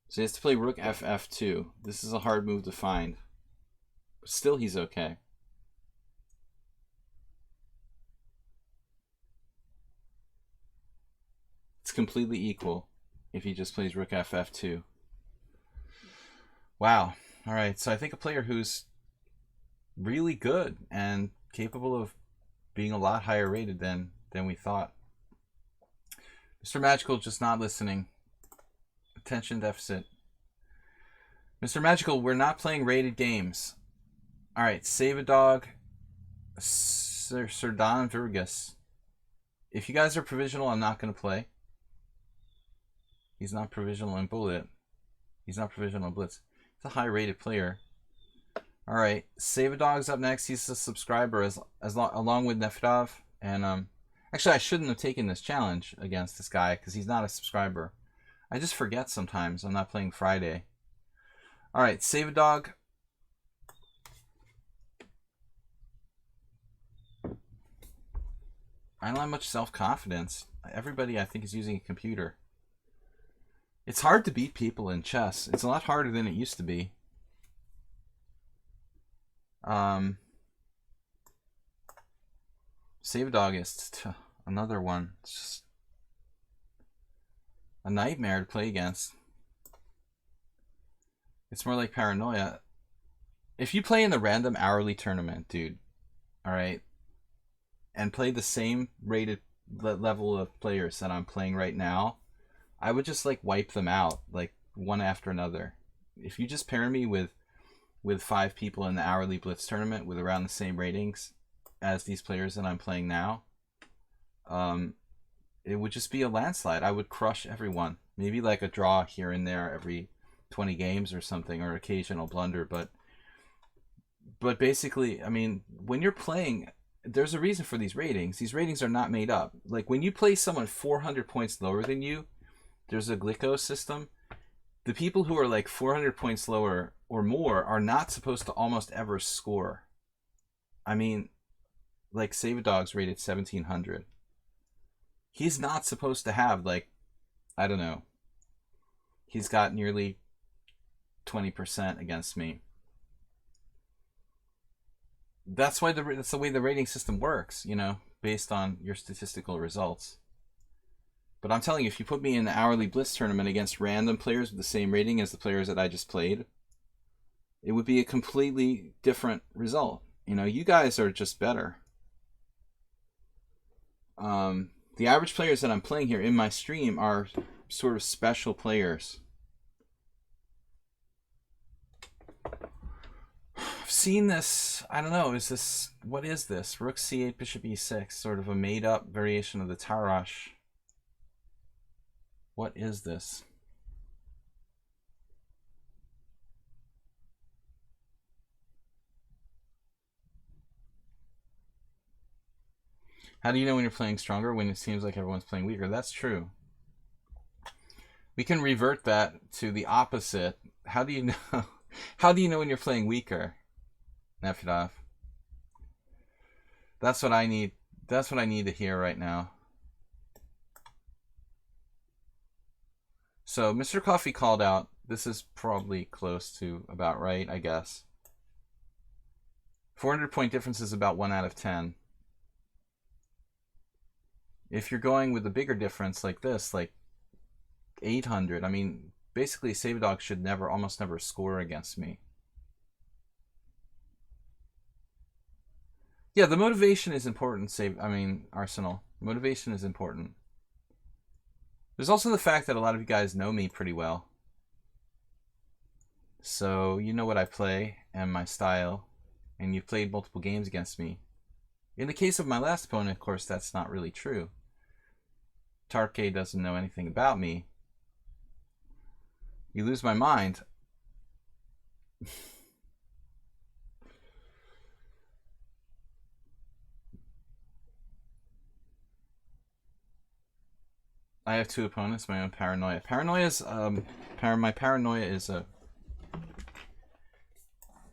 So he has to play rook ff2. This is a hard move to find. But still, he's okay. It's completely equal if he just plays rook ff2. Wow. All right, so I think a player who's really good and capable of being a lot higher rated than we thought. Mr. Magical just not listening. Attention deficit. Mr. Magical, we're not playing rated games. All right, Save a Dog, Sir Don Virgus. If you guys are provisional, I'm not going to play. He's not provisional in Bullet. He's not provisional in Blitz. He's a high-rated player. All right, Save a Dog's up next. He's a subscriber along with Nefedov. And actually, I shouldn't have taken this challenge against this guy because he's not a subscriber. I just forget sometimes. I'm not playing Friday. All right, Save a Dog. I don't have much self-confidence. Everybody, I think, is using a computer. It's hard to beat people in chess. It's a lot harder than it used to be. Save a Dog is another one. It's just a nightmare to play against. It's more like paranoia. If you play in the random hourly tournament, dude, all right, and play the same rated level of players that I'm playing right now, I would just like wipe them out like one after another. If you just pair me with 5 people in the hourly blitz tournament with around the same ratings as these players that I'm playing now, it would just be a landslide. I would crush everyone. Maybe like a draw here and there every 20 games or something, or occasional blunder, but basically, I mean, when you're playing, there's a reason for these ratings. These ratings are not made up. Like when you play someone 400 points lower than you, there's a Glico system. The people who are like 400 points lower or more are not supposed to almost ever score. I mean, like Save-A-Dog's rated 1700. He's not supposed to have, like, I don't know. He's got nearly 20% against me. That's the way the rating system works, you know, based on your statistical results. But I'm telling you, if you put me in the hourly blitz tournament against random players with the same rating as the players that I just played, it would be a completely different result. You know, you guys are just better. The average players that I'm playing here in my stream are sort of special players. I've seen this, I don't know, what is this? Rook c8, bishop e6, sort of a made up variation of the Tarash. What is this? How do you know when you're playing stronger? When it seems like everyone's playing weaker. That's true. We can revert that to the opposite. How do you know? How do you know when you're playing weaker? Nefedov. That's what I need. That's what I need to hear right now. So Mr. Coffee called out. This is probably close to about right, I guess. 400-point difference is about 1 out of 10. If you're going with a bigger difference like this, like 800, I mean, basically Save-A-Dog should almost never score against me. Yeah, the motivation is important, Arsenal. Motivation is important. There's also the fact that a lot of you guys know me pretty well. So you know what I play and my style, and you've played multiple games against me. In the case of my last opponent, of course, that's not really true. Tarke doesn't know anything about me. You lose my mind. I have two opponents, my own paranoia. My paranoia is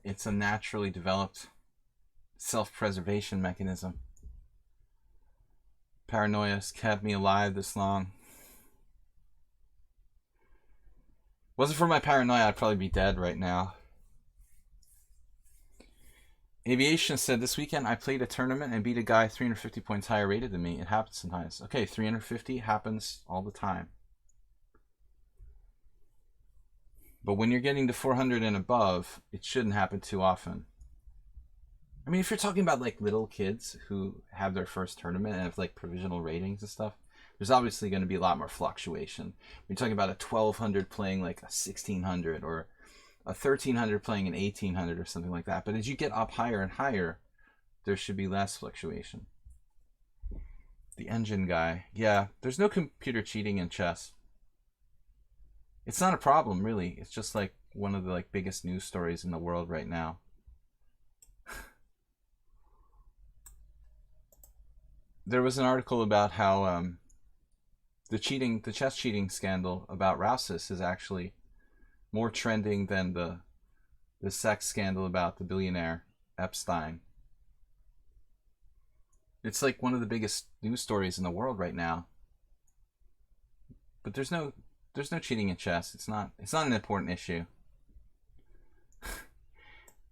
it's a naturally developed self-preservation mechanism. Paranoia's kept me alive this long. Wasn't for my paranoia, I'd probably be dead right now. Aviation said, this weekend I played a tournament and beat a guy 350 points higher rated than me. It happens sometimes. Okay, 350 happens all the time. But when you're getting to 400 and above, it shouldn't happen too often. I mean, if you're talking about like little kids who have their first tournament and have like provisional ratings and stuff, there's obviously going to be a lot more fluctuation. We're talking about a 1200 playing like a 1600, or a 1300 playing an 1800 or something like that. But as you get up higher and higher, there should be less fluctuation. The engine guy. Yeah, there's no computer cheating in chess. It's not a problem, really. It's just like one of the like biggest news stories in the world right now. There was an article about how the chess cheating scandal about Rousis is actually more trending than the sex scandal about the billionaire Epstein. It's like one of the biggest news stories in the world right now. But there's no cheating in chess. It's not an important issue.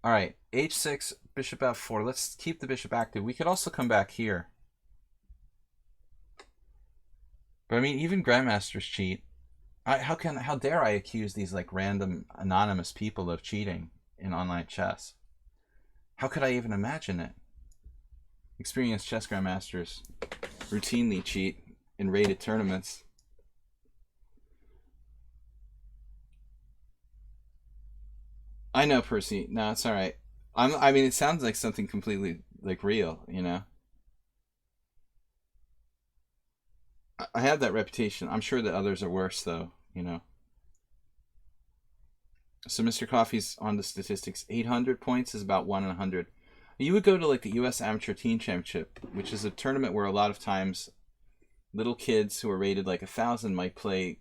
All right, h6, bishop f4. Let's keep the bishop active. We could also come back here. But I mean, even grandmasters cheat. How dare I accuse these like random anonymous people of cheating in online chess? How could I even imagine it? Experienced chess grandmasters routinely cheat in rated tournaments. I know, Percy. No, it's all right. I mean, it sounds like something completely like real, you know. I have that reputation. I'm sure that others are worse, though, you know. So Mr. Coffee's on the statistics. 800 points is about 1 in 100. You would go to like the U.S. Amateur Teen Championship, which is a tournament where a lot of times little kids who are rated like 1,000 might play,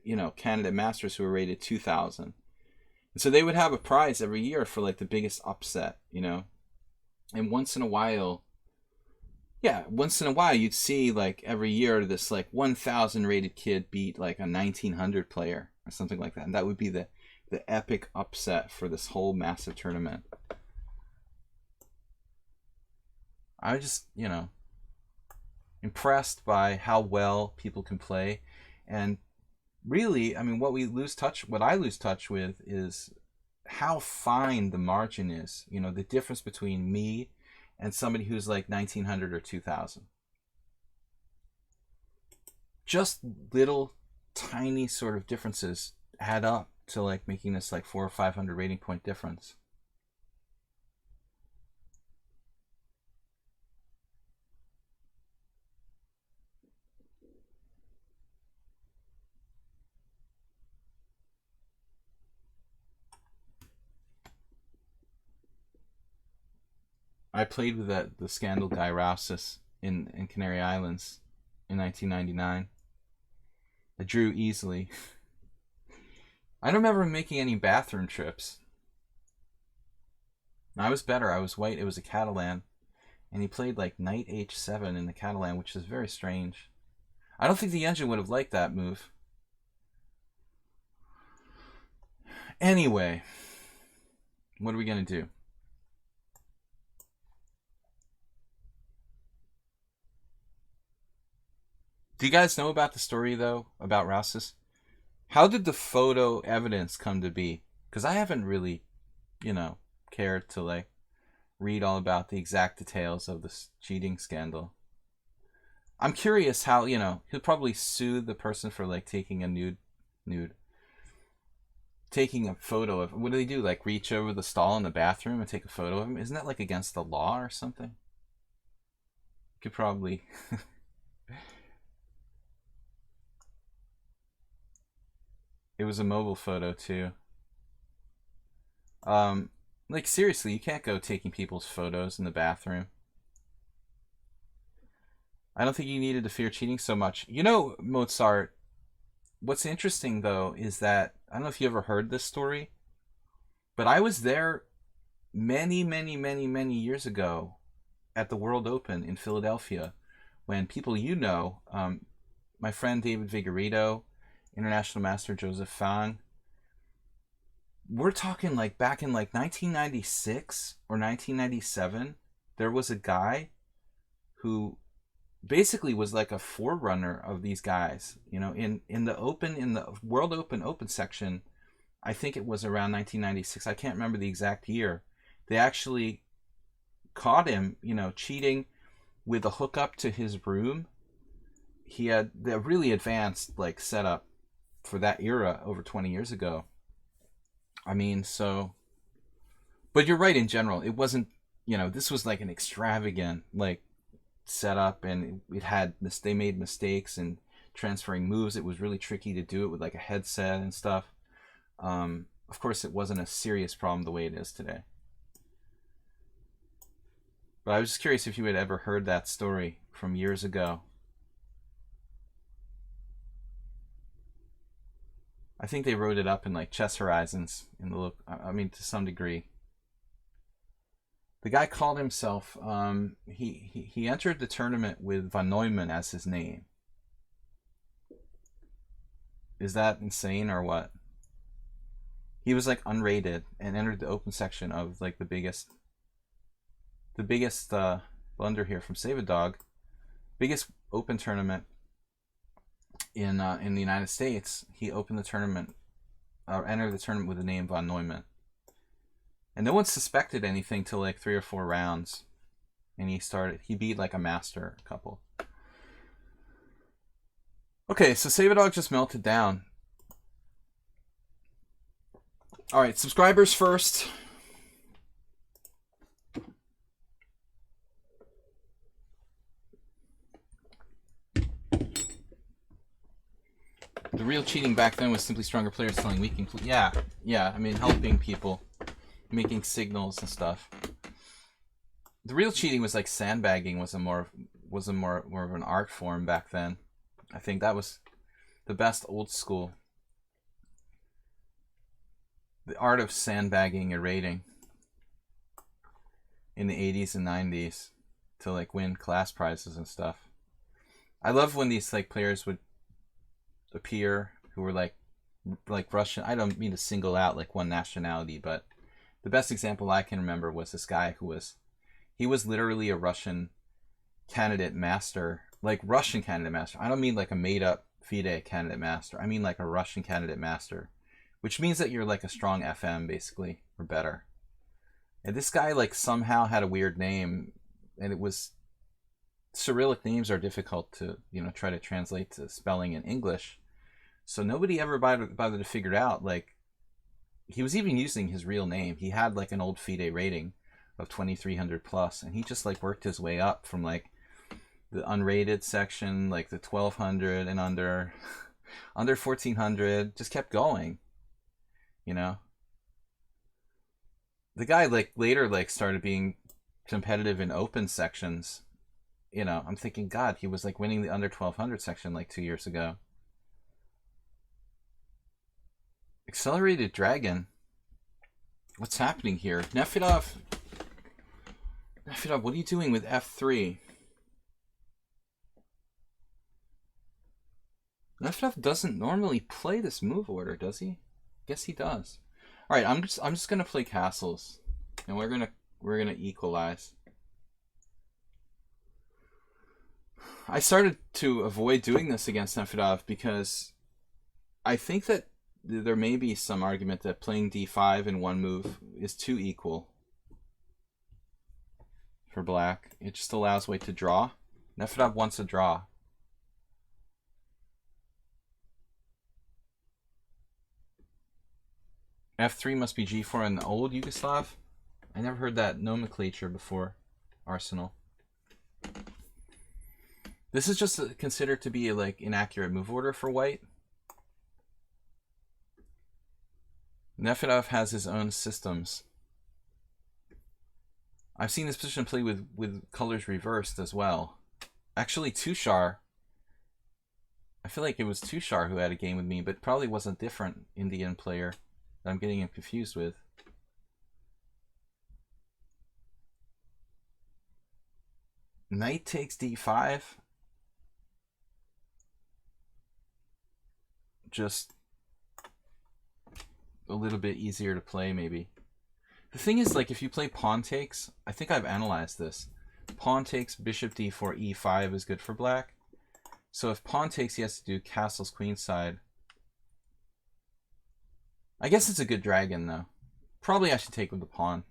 you know, Canada Masters who are rated 2,000. And so they would have a prize every year for like the biggest upset, you know. And once in a while, you'd see like every year this like 1,000 rated kid beat like a 1,900 player or something like that. And that would be the epic upset for this whole massive tournament. I was just, you know, impressed by how well people can play. And really, I mean, what I lose touch with is how fine the margin is. You know, the difference between me and somebody who's like 1,900 or 2,000. Just little tiny sort of differences add up to like making this like 400 or 500 rating point difference. I played with the scandal guy Rousis in Canary Islands in 1999. I drew easily. I don't remember making any bathroom trips. I was better. I was white. It was a Catalan. And he played like knight h7 in the Catalan, which is very strange. I don't think the engine would have liked that move. Anyway, what are we going to do? Do you guys know about the story, though, about Rousis? How did the photo evidence come to be? Because I haven't really, you know, cared to, like, read all about the exact details of this cheating scandal. I'm curious how, you know, he'll probably sue the person for, like, taking a nude. Taking a photo of, what do they do? Like, reach over the stall in the bathroom and take a photo of him? Isn't that, like, against the law or something? Could probably... It was a mobile photo too. Like seriously, you can't go taking people's photos in the bathroom. I don't think you needed to fear cheating so much. You know, Mozart, what's interesting though is that, I don't know if you ever heard this story, but I was there many, many, many, many years ago at the World Open in Philadelphia when people you know, my friend David Vigorito, International Master Joseph Fang. We're talking like back in like 1996 or 1997. There was a guy who basically was like a forerunner of these guys. You know, in the World Open section, I think it was around 1996. I can't remember the exact year. They actually caught him, you know, cheating with a hookup to his room. He had the really advanced like setup for that era over 20 years ago. I mean, so, but you're right in general. It wasn't, you know, this was like an extravagant like setup, and they made mistakes in transferring moves. It was really tricky to do it with like a headset and stuff. Of course, it wasn't a serious problem the way it is today. But I was just curious if you had ever heard that story from years ago. I think they wrote it up in like Chess Horizons in the look. I mean, to some degree. The guy called himself. He entered the tournament with von Neumann as his name. Is that insane or what? He was like unrated and entered the open section of like the biggest blunder here from Save a Dog, biggest open tournament in the United States. He opened the tournament, entered the tournament with the name von Neumann, and no one suspected anything till like 3 or 4 rounds, and he beat like a master couple. Okay, so Save a Dog just melted down. All right, subscribers first. The real cheating back then was simply stronger players telling weakening. Yeah, I mean, helping people, making signals and stuff. The real cheating was like sandbagging was a more of an art form back then. I think that was the best old school. The art of sandbagging and raiding in the 80s and 90s to like win class prizes and stuff. I love when these like players would appear who were like Russian. I don't mean to single out like one nationality, but the best example I can remember was this guy who was literally a Russian candidate master, like Russian candidate master. I don't mean like a made up FIDE candidate master. I mean like a Russian candidate master, which means that you're like a strong FM basically, or better. And this guy like somehow had a weird name, and it was, Cyrillic names are difficult to, you know, try to translate to spelling in English. So nobody ever bothered to figure it out. Like, he was even using his real name. He had like an old FIDE rating of 2300 plus, and he just like worked his way up from like the unrated section, like the 1200 and under 1400, just kept going, you know. The guy like later like started being competitive in open sections, you know. I'm thinking, God, he was like winning the under 1200 section like 2 years ago. Accelerated Dragon. What's happening here? Nefedov, what are you doing with f3? Nefedov doesn't normally play this move order, does he? Guess he does. All right, I'm just gonna play castles, and we're gonna equalize. I started to avoid doing this against Nefedov because I think that there may be some argument that playing d5 in one move is too equal for black. It just allows white to draw. Nefedov wants a draw. f3 must be g4 in the old Yugoslav. I never heard that nomenclature before. Arsenal. This is just considered to be a like inaccurate move order for white. Nefedov has his own systems. I've seen this position play with colors reversed as well. Actually, Tushar. I feel like it was Tushar who had a game with me, but probably was a different Indian player that I'm getting him confused with. Knight takes d5. Just a little bit easier to play, maybe. The thing is, like, if you play pawn takes, I think I've analyzed this. Pawn takes, bishop d4, e5 is good for black. So if pawn takes, he has to do castles queenside. I guess it's a good dragon, though. Probably I should take with the pawn.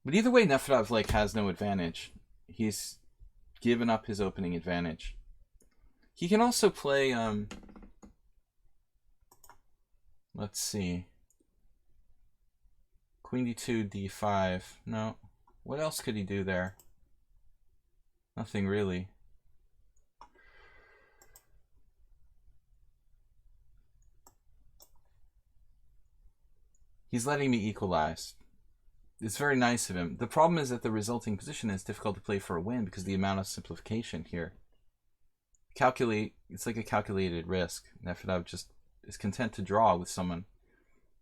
But either way, Nefedov like has no advantage. He's given up his opening advantage. He can also play, let's see. Queen d2, d5. No. What else could he do there? Nothing really. He's letting me equalize. It's very nice of him. The problem is that the resulting position is difficult to play for a win because of the amount of simplification here. It's like a calculated risk. Nefedov just is content to draw with someone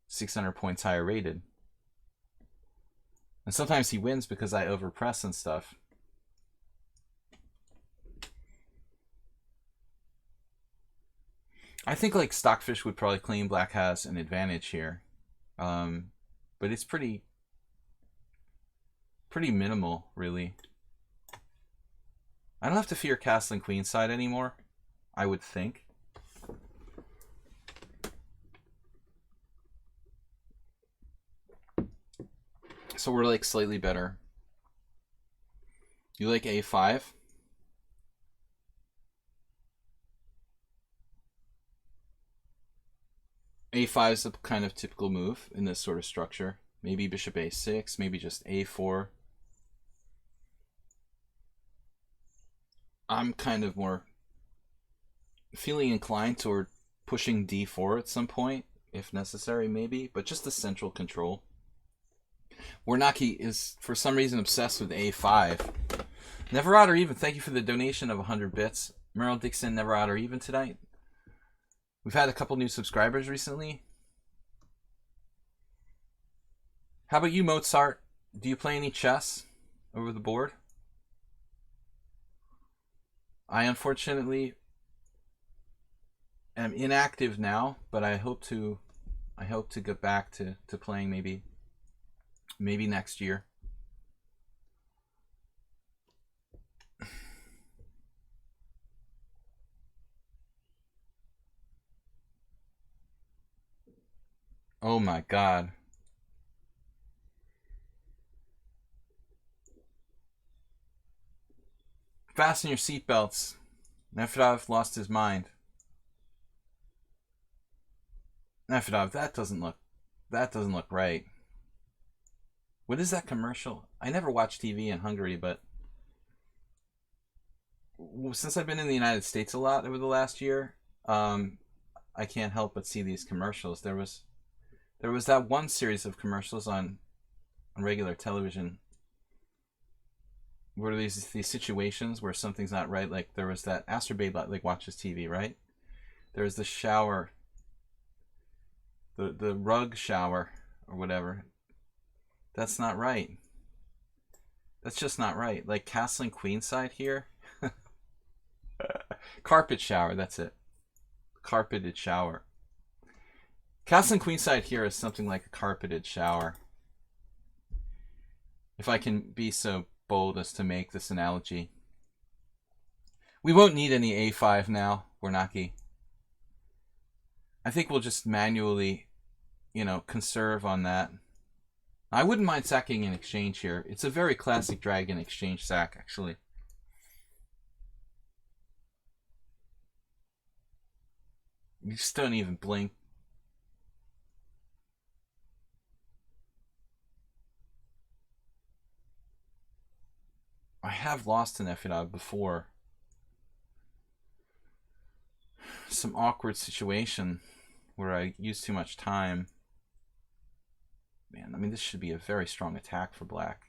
600 points higher rated. And sometimes he wins because I overpress and stuff. I think like Stockfish would probably claim black has an advantage here. But it's pretty minimal, really. I don't have to fear castling queenside anymore, I would think. So we're like slightly better. You like a5? a5 is a kind of typical move in this sort of structure. Maybe bishop a6, maybe just a4. I'm kind of more feeling inclined toward pushing d4 at some point, if necessary, maybe, but just the central control. Warnaki is, for some reason, obsessed with a5. Never odd or even, thank you for the donation of 100 bits. Merrill Dixon, never odd or even tonight. We've had a couple new subscribers recently. How about you, Mozart? Do you play any chess over the board? I unfortunately am inactive now, but I hope to get back to playing maybe next year. Oh my god. Fasten your seatbelts. Nefedov lost his mind. Nefedov, that doesn't look right. What is that commercial? I never watched TV in Hungary, but since I've been in the United States a lot over the last year, I can't help but see these commercials. There was that one series of commercials on regular television where these situations where something's not right. Like there was that Aster Babe like watches TV, right? There's the shower, the rug shower or whatever. That's not right. That's just not right. Like castling queenside here. Carpet shower, that's it. Carpeted shower. Castling queenside here is something like a carpeted shower. If I can be so bold as to make this analogy. We won't need any a5 now, Warnaki. I think we'll just manually, conserve on that. I wouldn't mind sacking an exchange here. It's a very classic dragon exchange sack, actually. You just don't even blink. I have lost an Nefedov before. Some awkward situation where I used too much time. Man, I mean, this should be a very strong attack for black.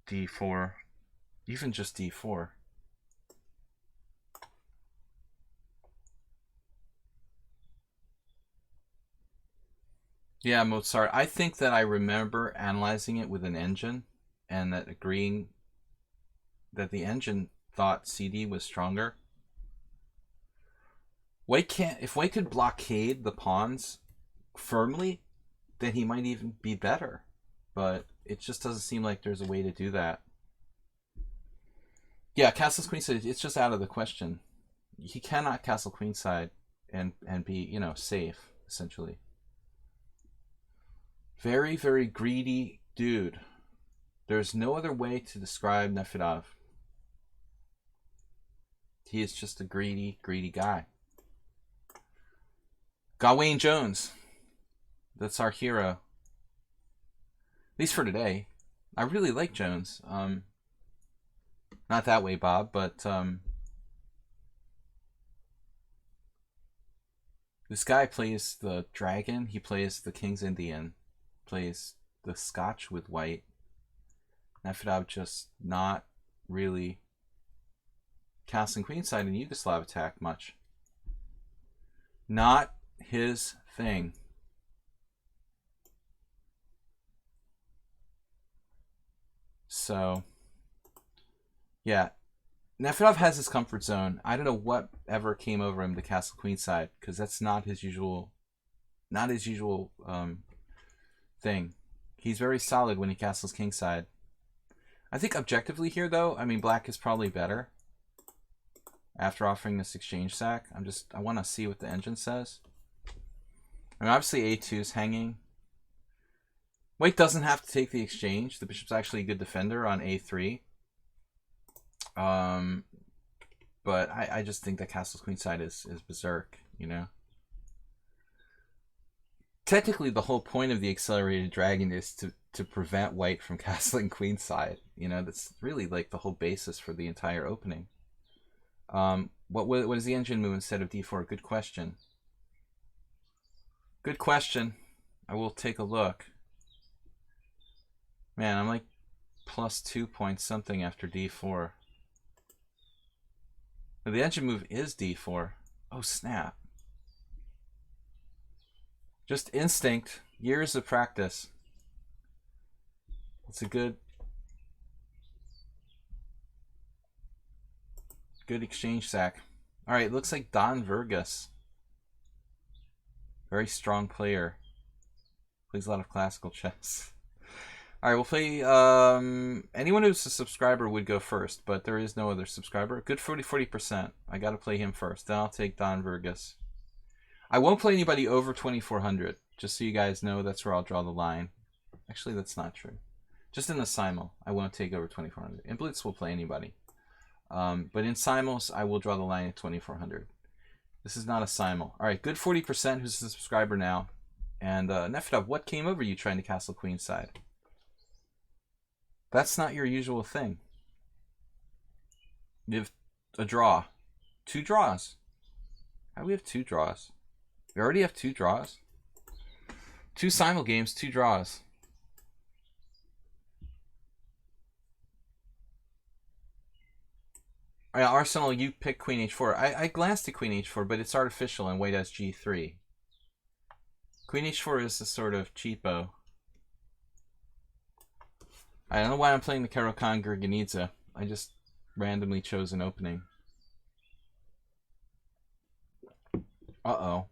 d4. Even just d4. Yeah, Mozart. I think that I remember analyzing it with an engine and that agreeing that the engine thought CD was stronger. If White could blockade the pawns firmly, then he might even be better. But it just doesn't seem like there's a way to do that. Yeah, castles queenside, it's just out of the question. He cannot castle queenside and be, safe, essentially. Very, very greedy dude. There's no other way to describe Nefedov. He is just a greedy, greedy guy. Gawain Jones. That's our hero. At least for today. I really like Jones. Not that way, Bob, but this guy plays the dragon. He plays the King's Indian. Plays the Scotch with white. Nefedov just not really castling queenside in Yugoslav attack much. Not his thing. So, yeah. Nefedov has his comfort zone. I don't know what ever came over him to castle queenside, because that's not his usual thing. He's very solid when he castles kingside. I think objectively here, though, I mean, black is probably better. After offering this exchange sack, I want to see what the engine says. I mean, obviously a2 is hanging. White doesn't have to take the exchange. The bishop's actually a good defender on a3. But I just think that castles queenside is berserk, Technically, the whole point of the accelerated dragon is to prevent white from castling queenside. That's really like the whole basis for the entire opening. What is the engine move instead of d4? Good question. Good question. I will take a look. Man, I'm like +2 points something after d4. The engine move is d4. Oh, snap. Just instinct. Years of practice. It's a good exchange sack. All right, looks like Don Vergas. Very strong player. Plays a lot of classical chess. All right, we'll play. Anyone who's a subscriber would go first, but there is no other subscriber. Good 40%. I got to play him first. Then I'll take Don Vergas. I won't play anybody over 2400. Just so you guys know, that's where I'll draw the line. Actually, that's not true. Just in the simul, I won't take over 2400. In blitz, we'll play anybody. But in simuls, I will draw the line at 2400. This is not a simul. All right, good 40%. Who's a subscriber now? And Nefdov, what came over you trying to castle queenside? That's not your usual thing. You have a draw. 2 draws. How do we have 2 draws? We already have 2 draws. 2 simul games, 2 draws. Arsenal, you pick queen h4. I glanced at queen h4, but it's artificial and white has g3. Queen h4 is a sort of cheapo. I don't know why I'm playing the Caro-Kann Gurgenidze. I just randomly chose an opening. Uh-oh.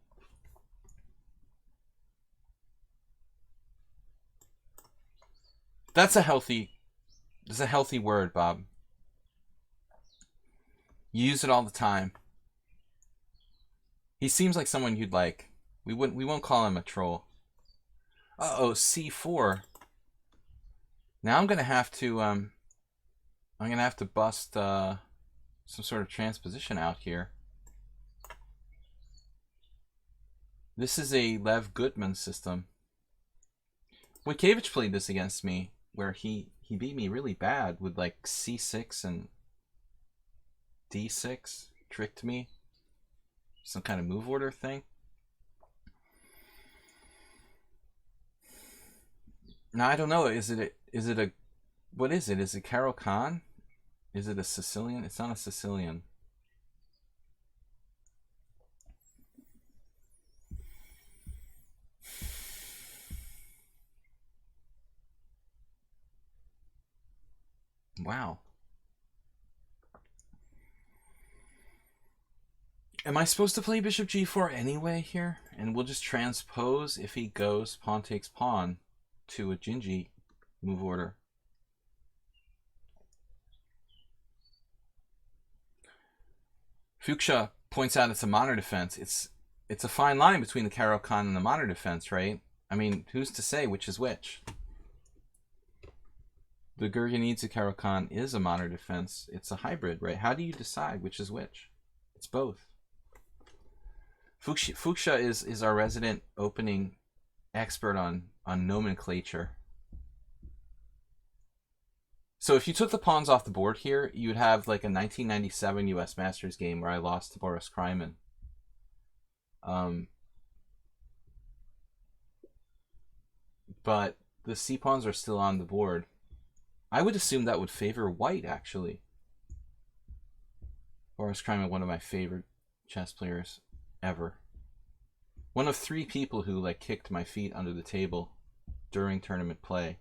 That's a healthy word, Bob. You use it all the time. He seems like someone you'd like. We won't call him a troll. Uh-oh, c4. Now I'm gonna have to bust some sort of transposition out here. This is a Lev Gutman system. Wojciech played this against me, where he beat me really bad with like c6 and d6, tricked me. Some kind of move order thing. Now I don't know. Is it a what is it? Is it Caro-Kann? Is it a Sicilian? It's not a Sicilian. Wow. Am I supposed to play bishop g4 anyway here? And we'll just transpose if he goes pawn takes pawn to a Gingy move order. Fuchsia points out it's a modern defense. It's a fine line between the Caro-Kann and the modern defense, right? I mean, who's to say which is which? The Gurgenidze Caro-Kann is a modern defense. It's a hybrid, right? How do you decide which is which? It's both. Fuchsia is our resident opening expert on nomenclature. So if you took the pawns off the board here, you'd have like a 1997 US Masters game where I lost to Boris Kryman. But the c-pawns are still on the board. I would assume that would favor white, actually. Boris Kryman, one of my favorite chess players ever. One of 3 people who like kicked my feet under the table during tournament play.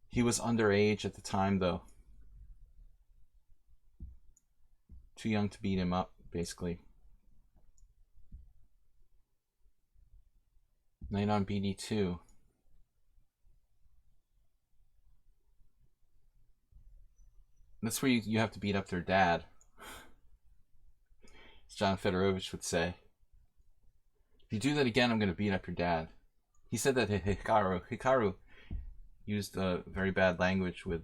He was underage at the time, though. Too young to beat him up, basically. Knight on BD2. That's where you have to beat up their dad. As John Fedorovich would say. If you do that again, I'm going to beat up your dad. He said that to Hikaru. Hikaru used very bad language with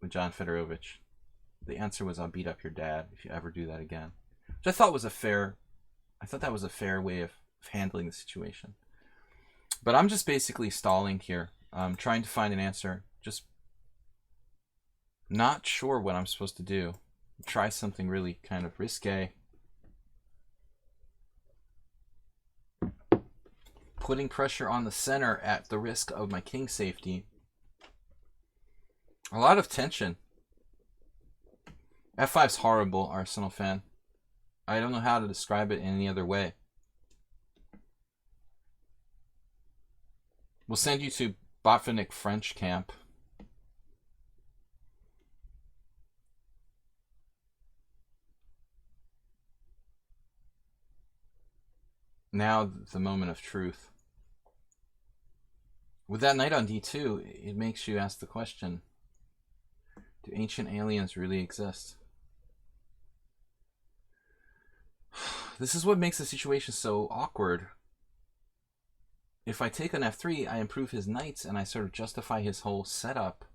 John Fedorovich. The answer was, I'll beat up your dad if you ever do that again. Which I thought was a fair way of handling the situation. But I'm just basically stalling here. I'm trying to find an answer. Just Not sure what I'm supposed to do. Try something really kind of risque. Putting pressure on the center at the risk of my king safety. A lot of tension. F5's horrible, Arsenal fan. I don't know how to describe it in any other way. We'll send you to Botvinnik French camp. Now the moment of truth. With that knight on d2, it makes you ask the question, do ancient aliens really exist? This is what makes the situation so awkward. If I take on f3, I improve his knights and I sort of justify his whole setup.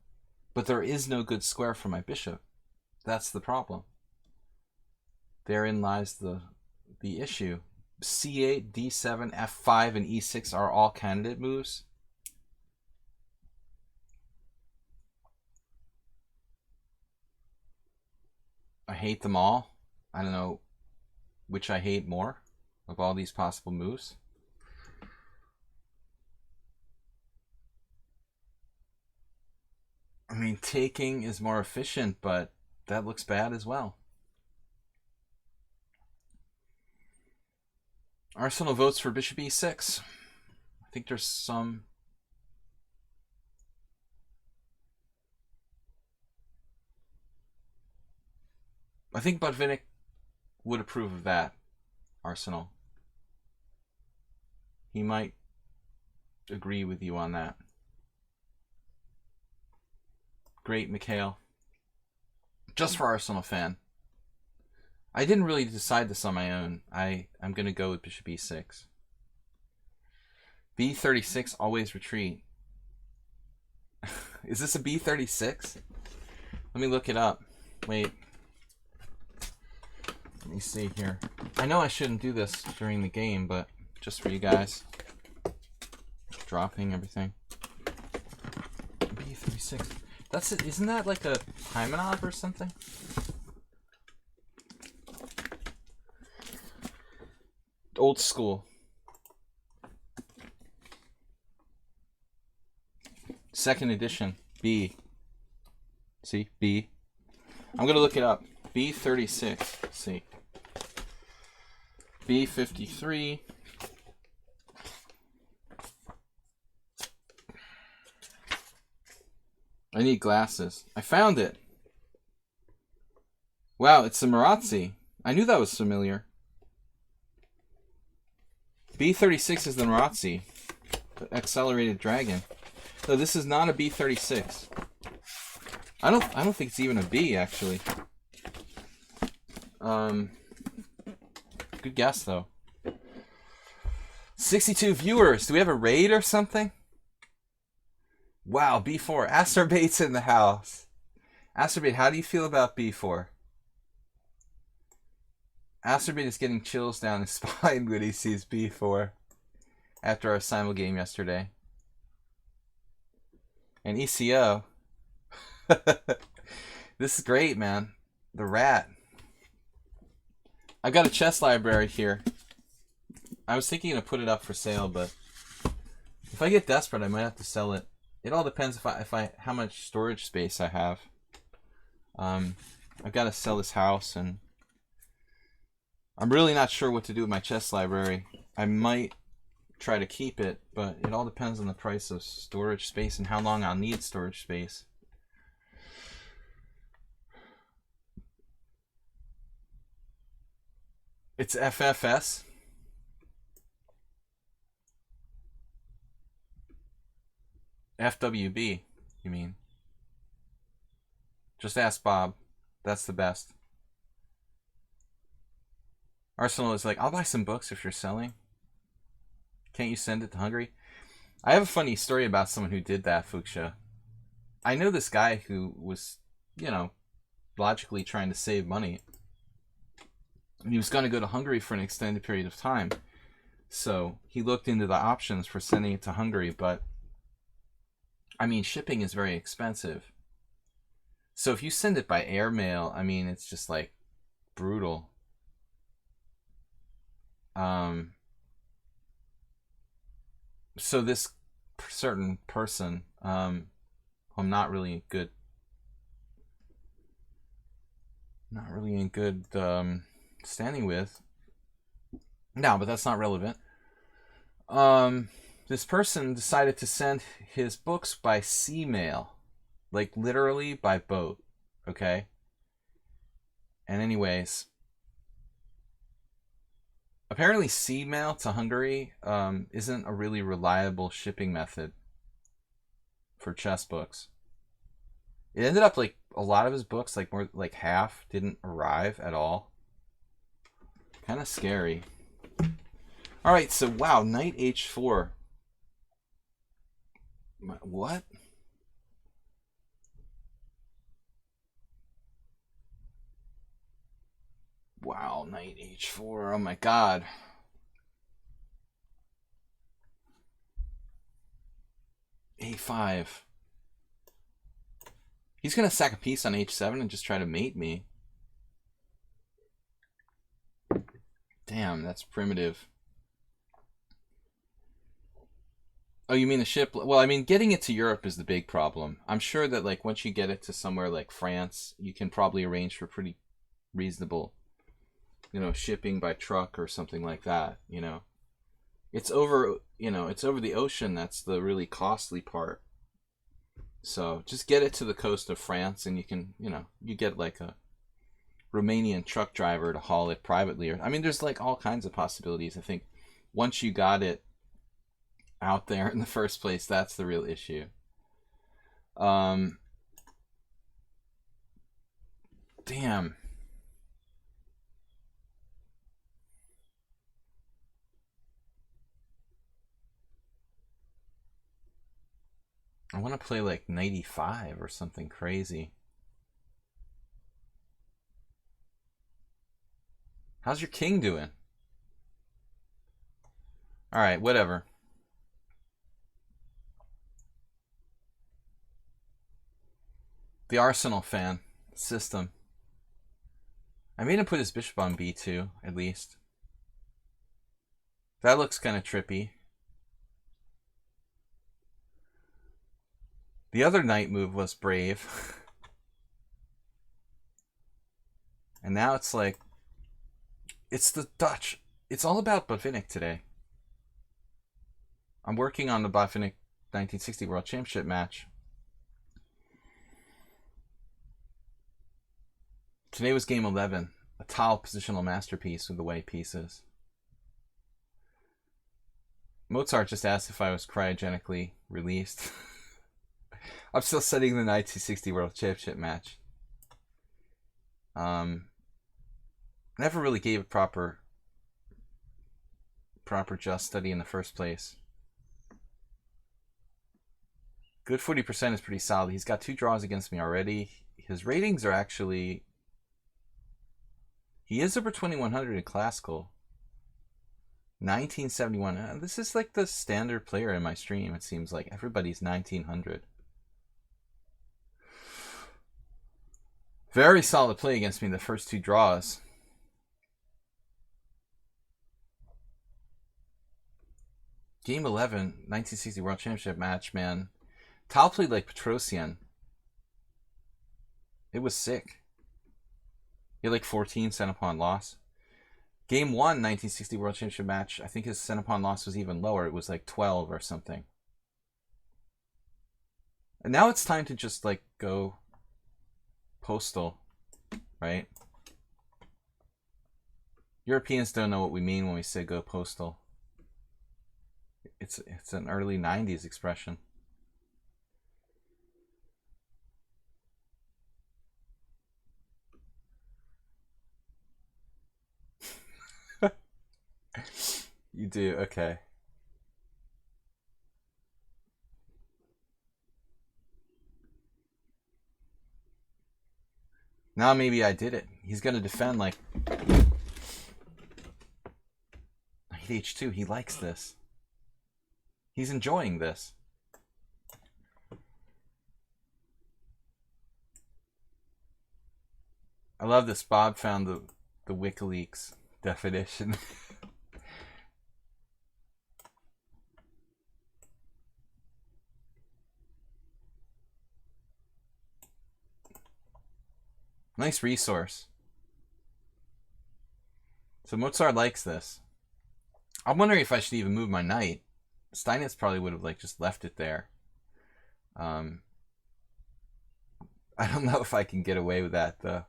But there is no good square for my bishop. That's the problem. Therein lies the issue. c8, d7, f5, and e6 are all candidate moves. I hate them all. I don't know which I hate more of all these possible moves. I mean, taking is more efficient, but that looks bad as well. Arsenal votes for bishop e6. I think there's some... I think Botvinnik would approve of that, Arsenal. He might agree with you on that. Great, Mikhail. Just for Arsenal fan. I didn't really decide this on my own. I'm going to go with bishop e6. b36, always retreat. Is this a b36? Let me look it up. Wait. Let me see here. I know I shouldn't do this during the game, but just for you guys. Dropping everything. b36. That's it. Isn't that like a Taimanov or something? Old school. Second edition. B. See? B. I'm going to look it up. B36. Let's see. B53. I need glasses. I found it. Wow, it's a Marazzi. I knew that was familiar. B36 is the Marazzi. The accelerated dragon. No, this is not a B36. I don't think it's even a B, actually. Good guess, though. 62 viewers. Do we have a raid or something? Wow, B4. Acerbate's in the house. Acerbate, how do you feel about B4? Acerbate is getting chills down his spine when he sees B4 after our simul game yesterday. And ECO. This is great, man. The rat. I've got a chess library here. I was thinking to put it up for sale, but if I get desperate, I might have to sell it. It all depends how much storage space I have. I've got to sell this house, and I'm really not sure what to do with my chess library. I might try to keep it, but it all depends on the price of storage space and how long I'll need storage space. It's FFS. FWB, you mean? Just ask Bob. That's the best. Arsenal is like, I'll buy some books if you're selling. Can't you send it to Hungary? I have a funny story about someone who did that, Fuchsia. I know this guy who was, you know, logically trying to save money. And he was going to go to Hungary for an extended period of time. So he looked into the options for sending it to Hungary, but I mean, shipping is very expensive. So if you send it by airmail, I mean, it's just like brutal. So this certain person, I'm not really in good standing with. No, but that's not relevant. This person decided to send his books by sea mail, like literally by boat. Okay. And anyways, apparently sea mail to Hungary isn't a really reliable shipping method for chess books. It ended up like a lot of his books, like more like half, didn't arrive at all. Kind of scary. All right, so wow, knight h4. What? Wow, knight h4. Oh my god. a5. He's going to sack a piece on h7 and just try to mate me. Damn, that's primitive. Oh, you mean the ship? Well, I mean, getting it to Europe is the big problem. I'm sure that, like, once you get it to somewhere like France, you can probably arrange for pretty reasonable, shipping by truck or something like that, It's over, it's over the ocean that's the really costly part. So just get it to the coast of France and you can, you get like a Romanian truck driver to haul it privately. Or I mean, there's like all kinds of possibilities. I think once you got it out there in the first place, that's the real issue. Damn. I want to play like 95 or something crazy. How's your king doing? All right, whatever. The Arsenal fan system. I made him put his bishop on b2, at least. That looks kind of trippy. The other knight move was brave. And now it's like, it's the Dutch. It's all about Botvinnik today. I'm working on the Botvinnik 1960 World Championship match. Today was game 11. A tile positional masterpiece with the white pieces. Mozart just asked if I was cryogenically released. I'm still studying the 1960 World Championship match. Never really gave it proper just study in the first place. Good 40% is pretty solid. He's got 2 draws against me already. His ratings are actually... He is over 2100 in classical. 1971. This is like the standard player in my stream, it seems like. Everybody's 1900. Very solid play against me in the first 2 draws. Game 11, 1960 World Championship match, man. Tal played like Petrosian. It was sick. He had like 14 cent upon loss. Game 1, 1960 World Championship match, I think his cent upon loss was even lower. It was like 12 or something. And now it's time to just like go postal, right? Europeans don't know what we mean when we say go postal. It's an early 90s expression. You do, okay. Now maybe I did it. He's going to defend like... Knight h2, he likes this. He's enjoying this. I love this. Bob found the WikiLeaks definition. Nice resource. So Mozart likes this. I'm wondering if I should even move my knight. Steinitz probably would have like just left it there. I don't know if I can get away with that though.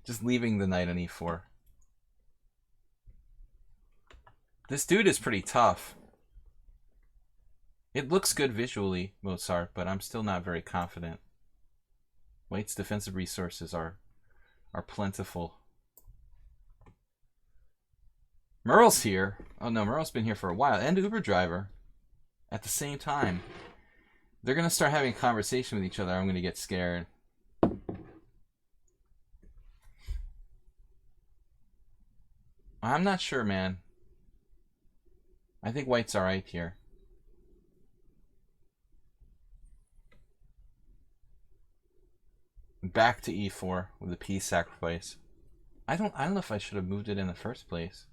Just leaving the knight on e4. This dude is pretty tough. It looks good visually, Mozart, but I'm still not very confident. White's defensive resources are plentiful. Merle's here. Oh no, Merle's been here for a while. And Uber Driver at the same time. They're going to start having a conversation with each other. I'm going to get scared. I'm not sure, man. I think White's alright here. Back to e4 with a piece sacrifice. I don't know if I should have moved it in the first place.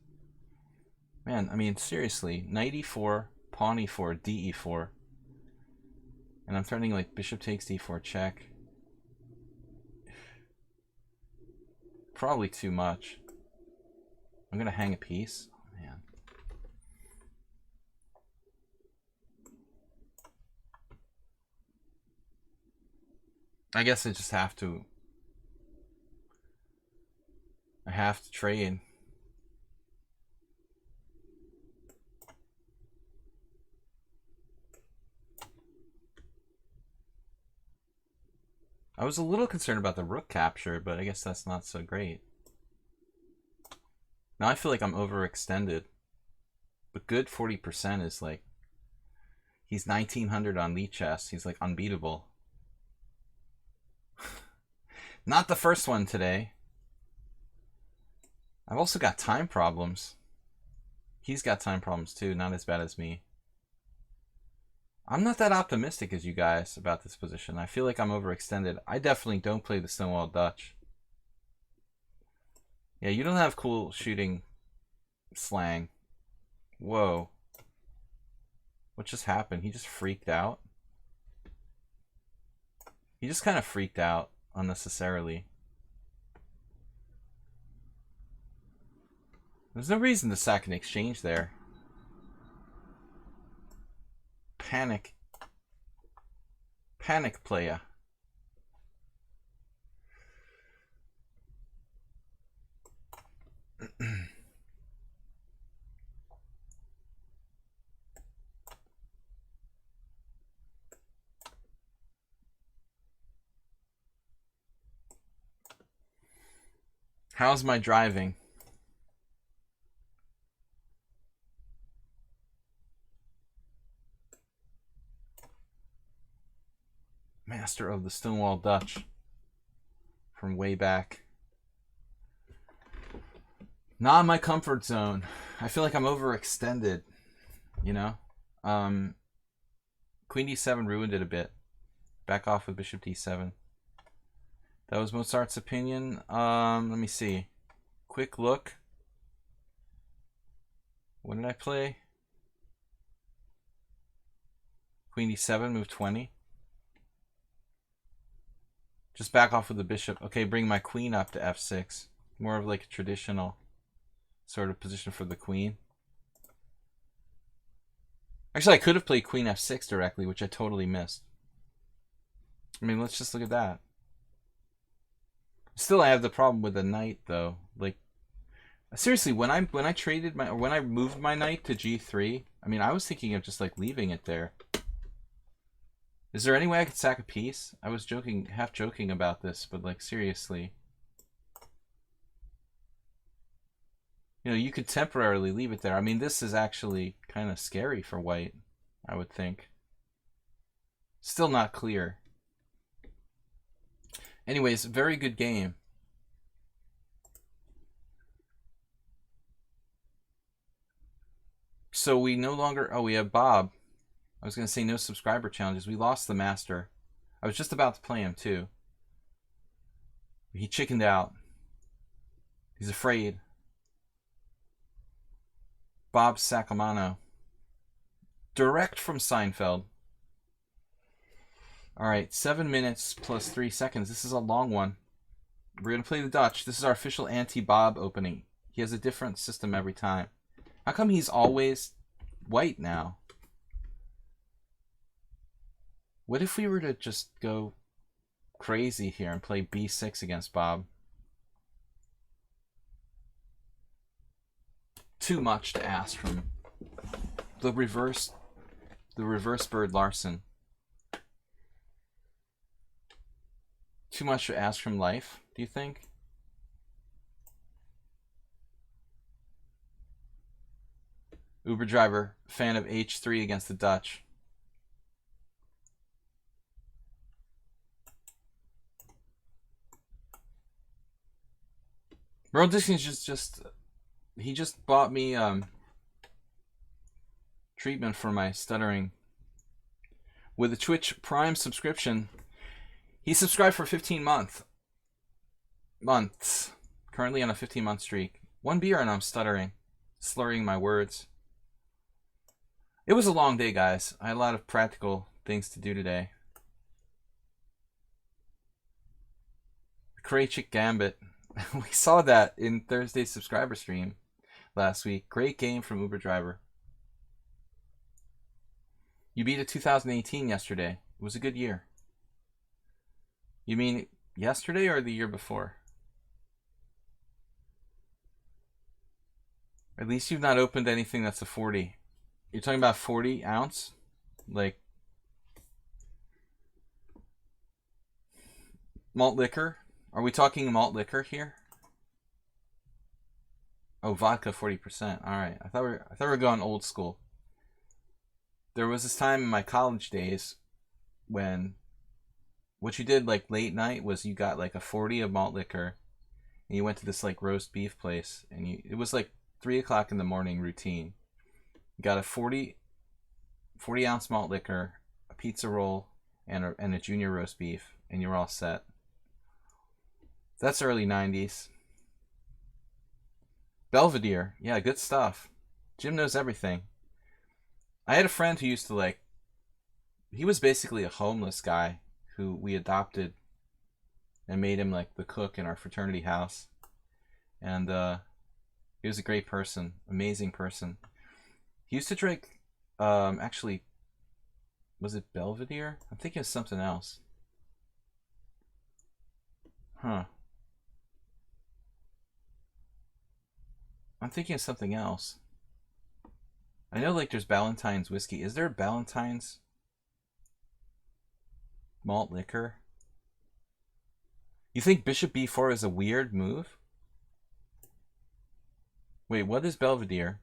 Man, I mean, seriously. Knight e4, pawn e4, d e4. And I'm threatening like bishop takes d4 check. Probably too much. I'm gonna hang a piece. Oh, man. I guess I just have to. I have to trade. I was a little concerned about the rook capture, but I guess that's not so great. Now I feel like I'm overextended. But good 40% is like... He's 1900 on lichess. He's like unbeatable. Not the first one today. I've also got time problems. He's got time problems too, not as bad as me. I'm not that optimistic as you guys about this position. I feel like I'm overextended. I definitely don't play the Stonewall Dutch. Yeah, you don't have cool shooting slang. Whoa. What just happened? He just freaked out? He just kind of freaked out unnecessarily. There's no reason to sack an exchange there. Panic. Panic playa. How's my driving? Master of the Stonewall Dutch from way back. Not my comfort zone. I feel like I'm overextended, you know? Queen d7 ruined it a bit. Back off with bishop d7. That was Mozart's opinion. Let me see. Quick look. What did I play? Queen d7, move 20. Just back off with the bishop. Okay, bring my queen up to f6. More of like a traditional sort of position for the queen. Actually, I could have played queen f6 directly, which I totally missed. I mean, let's just look at that. Still, I have the problem with the knight, though. Like, seriously, when I traded my, or when I moved my knight to g3, I mean, I was thinking of just like leaving it there. Is there any way I could sack a piece? I was joking, half joking about this, but like seriously. You know, you could temporarily leave it there. I mean, this is actually kind of scary for white, I would think. Still not clear. Anyways, very good game. So we no longer... Oh, we have Bob. I was going to say no subscriber challenges. We lost the master. I was just about to play him too. He chickened out. He's afraid. Bob Sacamano. Direct from Seinfeld. Alright, 7 minutes plus 3 seconds. This is a long one. We're going to play the Dutch. This is our official anti-Bob opening. He has a different system every time. How come he's always white now? What if we were to just go crazy here and play b6 against Bob? Too much to ask from the reverse bird Larson. Too much to ask from life, do you think? Uber driver, fan of h3 against the Dutch. Merle Dixon's he just bought me treatment for my stuttering with a Twitch Prime subscription. He subscribed for 15 months. Currently on a 15-month streak. 1 beer and I'm stuttering, slurring my words. It was a long day, guys. I had a lot of practical things to do today. The Krejcik Gambit. We saw that in Thursday's subscriber stream last week. Great game from Uber Driver. You beat a 2018 yesterday. It was a good year. You mean yesterday or the year before? At least you've not opened anything that's a 40. You're talking about 40 ounce? Like malt liquor? Are we talking malt liquor here? Oh, vodka 40%. All right. I thought we were going old school. There was this time in my college days when what you did like late night was you got like a 40 of malt liquor and you went to this like roast beef place and it was like 3 o'clock in the morning routine. You got a 40 ounce malt liquor, a pizza roll, and a junior roast beef, and you're all set. That's early 90s. Belvedere. Yeah, good stuff. Jim knows everything. I had a friend who used to he was basically a homeless guy who we adopted and made him like the cook in our fraternity house. And he was a great person, amazing person. He used to drink, actually, was it Belvedere? I'm thinking of something else. Huh. I'm thinking of something else. I know like there's Ballantine's whiskey. Is there Ballantine's malt liquor? You think Bishop B4 is a weird move? Wait, what is Belvedere?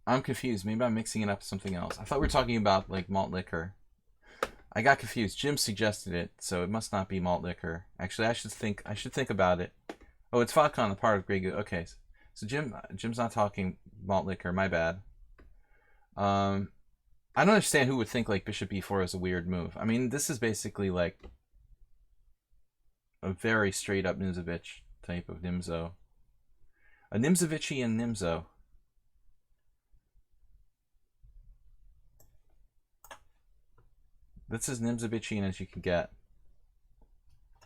I'm confused. Maybe I'm mixing it up with something else. I thought we were talking about like malt liquor. I got confused. Jim suggested it, so it must not be malt liquor. Actually, I should think about it. Oh, it's vodka on the part of Grey Goose. Okay, so Jim's not talking malt liquor. My bad. I don't understand who would think like Bishop B4 is a weird move. I mean, this is basically like a very straight up Nimzovich type of Nimzo. A Nimzovichian Nimzo. That's as Nimzovichian as you can get.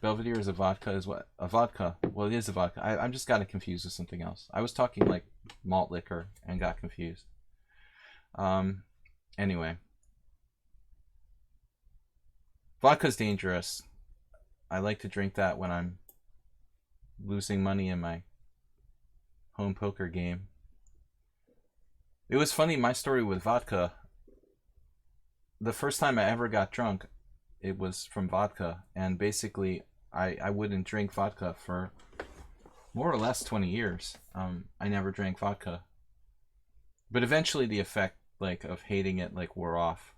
Belvedere is a vodka is what? A vodka. Well, it is a vodka. I'm just got it confused with something else. I was talking like malt liquor and got confused. Anyway. Vodka's dangerous. I like to drink that when I'm losing money in my home poker game. It was funny, my story with vodka. The first time I ever got drunk, it was from vodka. And basically, I wouldn't drink vodka for more or less 20 years. I never drank vodka. But eventually the effect like of hating it like wore off.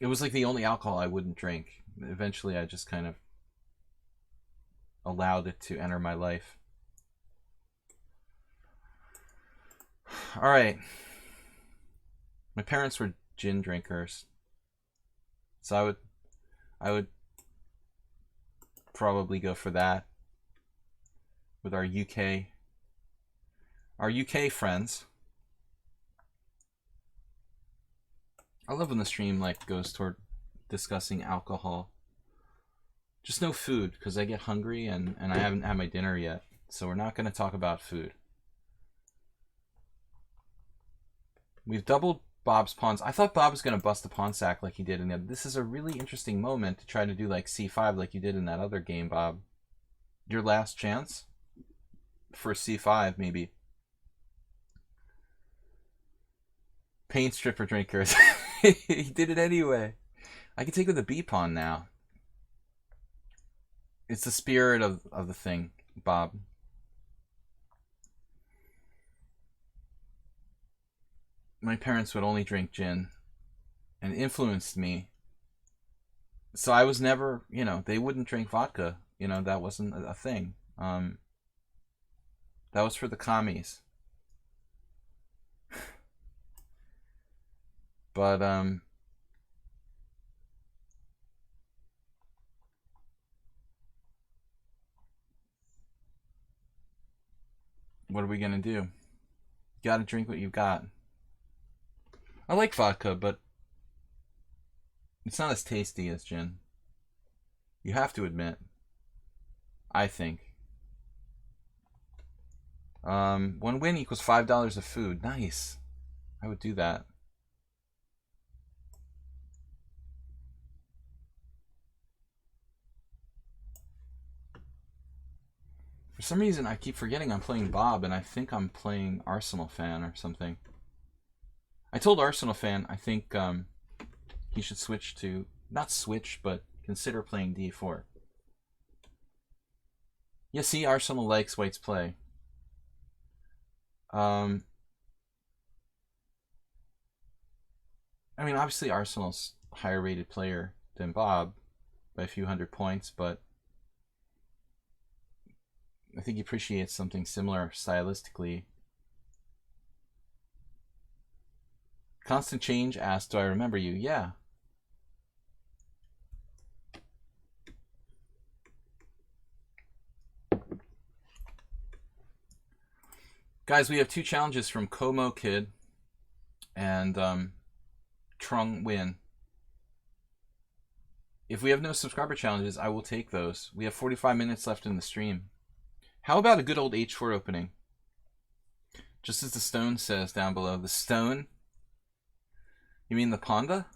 It was like the only alcohol I wouldn't drink. Eventually I just kind of allowed it to enter my life. All right. My parents were gin drinkers. So I would probably go for that with our UK friends. I love when the stream like goes toward discussing alcohol. Just no food, because I get hungry and I haven't had my dinner yet. So we're not going to talk about food. We've doubled Bob's pawns. I thought Bob was going to bust the pawn sack like he did in the other. This is a really interesting moment to try to do like c5 like you did in that other game, Bob. Your last chance for c5, maybe. Paint stripper drinkers. He did it anyway. I can take with the b pawn now. It's the spirit of the thing, Bob. My parents would only drink gin and influenced me. So I was never, you know, they wouldn't drink vodka. You know, that wasn't a thing. That was for the commies. But, what are we going to do? You got to drink what you've got. I like vodka, but it's not as tasty as gin. You have to admit. I think. 1 win equals $5 of food. Nice. I would do that. For some reason, I keep forgetting I'm playing Bob, and I think I'm playing Arsenal Fan or something. I told Arsenal Fan I think he should switch to, not switch, but consider playing d4. Yeah, see, Arsenal likes White's play. I mean, obviously Arsenal's a higher rated player than Bob by a few hundred points, but I think he appreciates something similar stylistically. Constant Change asked, do I remember you? Yeah. Guys, we have 2 challenges from Como Kid and Trung Win. If we have no subscriber challenges, I will take those. We have 45 minutes left in the stream. How about a good old h4 opening? Just as the stone says down below. The stone? You mean the panda?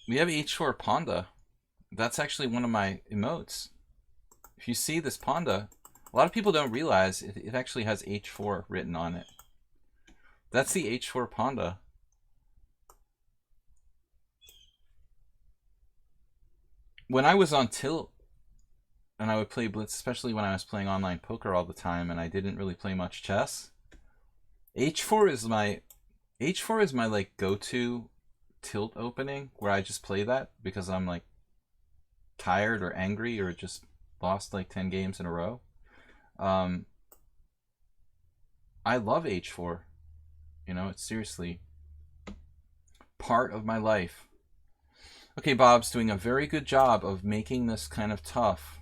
We have h4 panda. That's actually one of my emotes. If you see this panda, a lot of people don't realize it actually has h4 written on it. That's the h4 panda. When I was on tilt and I would play blitz, especially when I was playing online poker all the time and I didn't really play much chess, h4 is my like go-to tilt opening where I just play that because I'm like tired or angry or just lost like 10 games in a row. I love h4. You know, it's seriously part of my life. Okay, Bob's doing a very good job of making this kind of tough.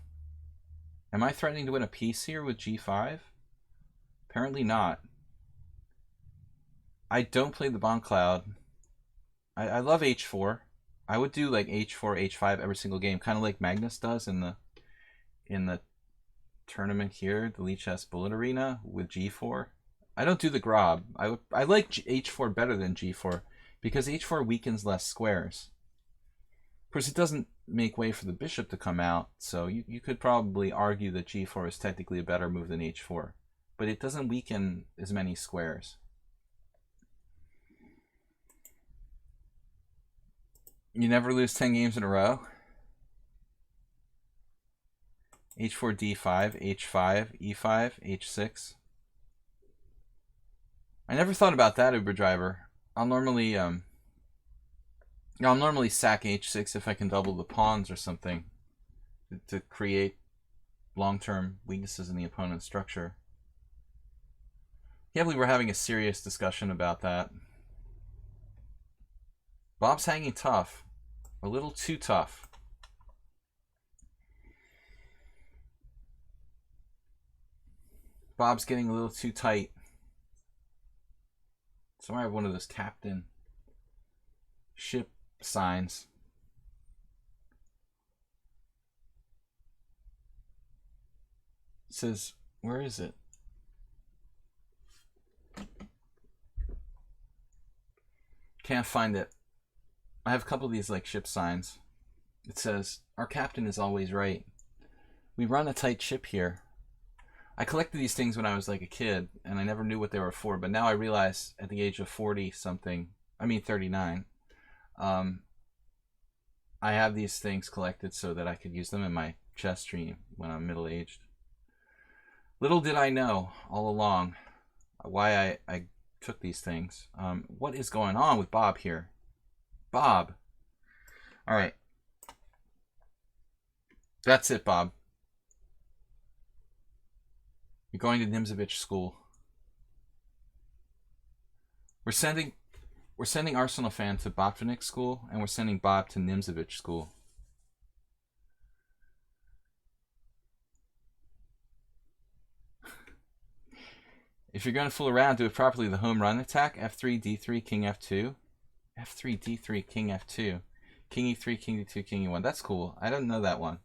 Am I threatening to win a piece here with g5? Apparently not. I don't play the Bon Cloud. I love h4. I would do like h4, h5 every single game, kind of like Magnus does in the tournament here, the lichess bullet arena with g4. I don't do the grob. I like h4 better than g4 because h4 weakens less squares. Of course, it doesn't make way for the bishop to come out, so you could probably argue that g4 is technically a better move than h4, but it doesn't weaken as many squares. You never lose 10 games in a row. h4, d5, h5, e5, h6. I never thought about that, Uber driver. I'll normally sack h6 if I can double the pawns or something to create long-term weaknesses in the opponent's structure. Can't believe we're having a serious discussion about that. Bob's hanging tough. A little too tough. Bob's getting a little too tight. So I have one of those captain ship signs. It says, where is it? Can't find it. I have a couple of these like ship signs. It says, our captain is always right. We run a tight ship here. I collected these things when I was like a kid, and I never knew what they were for, but now I realize at the age of 39, I have these things collected so that I could use them in my chess stream when I'm middle-aged. Little did I know all along why I took these things. What is going on with Bob here? Bob. All right. That's it, Bob. You're going to Nimzovich school. We're sending Arsenal fan to Botvinnik school, and we're sending Bob to Nimzovich school. If you're going to fool around, do it properly. The home run attack: f3, d3, king f2, f3, d3, king f2, king e3, king d2, king e1. That's cool. I don't know that one.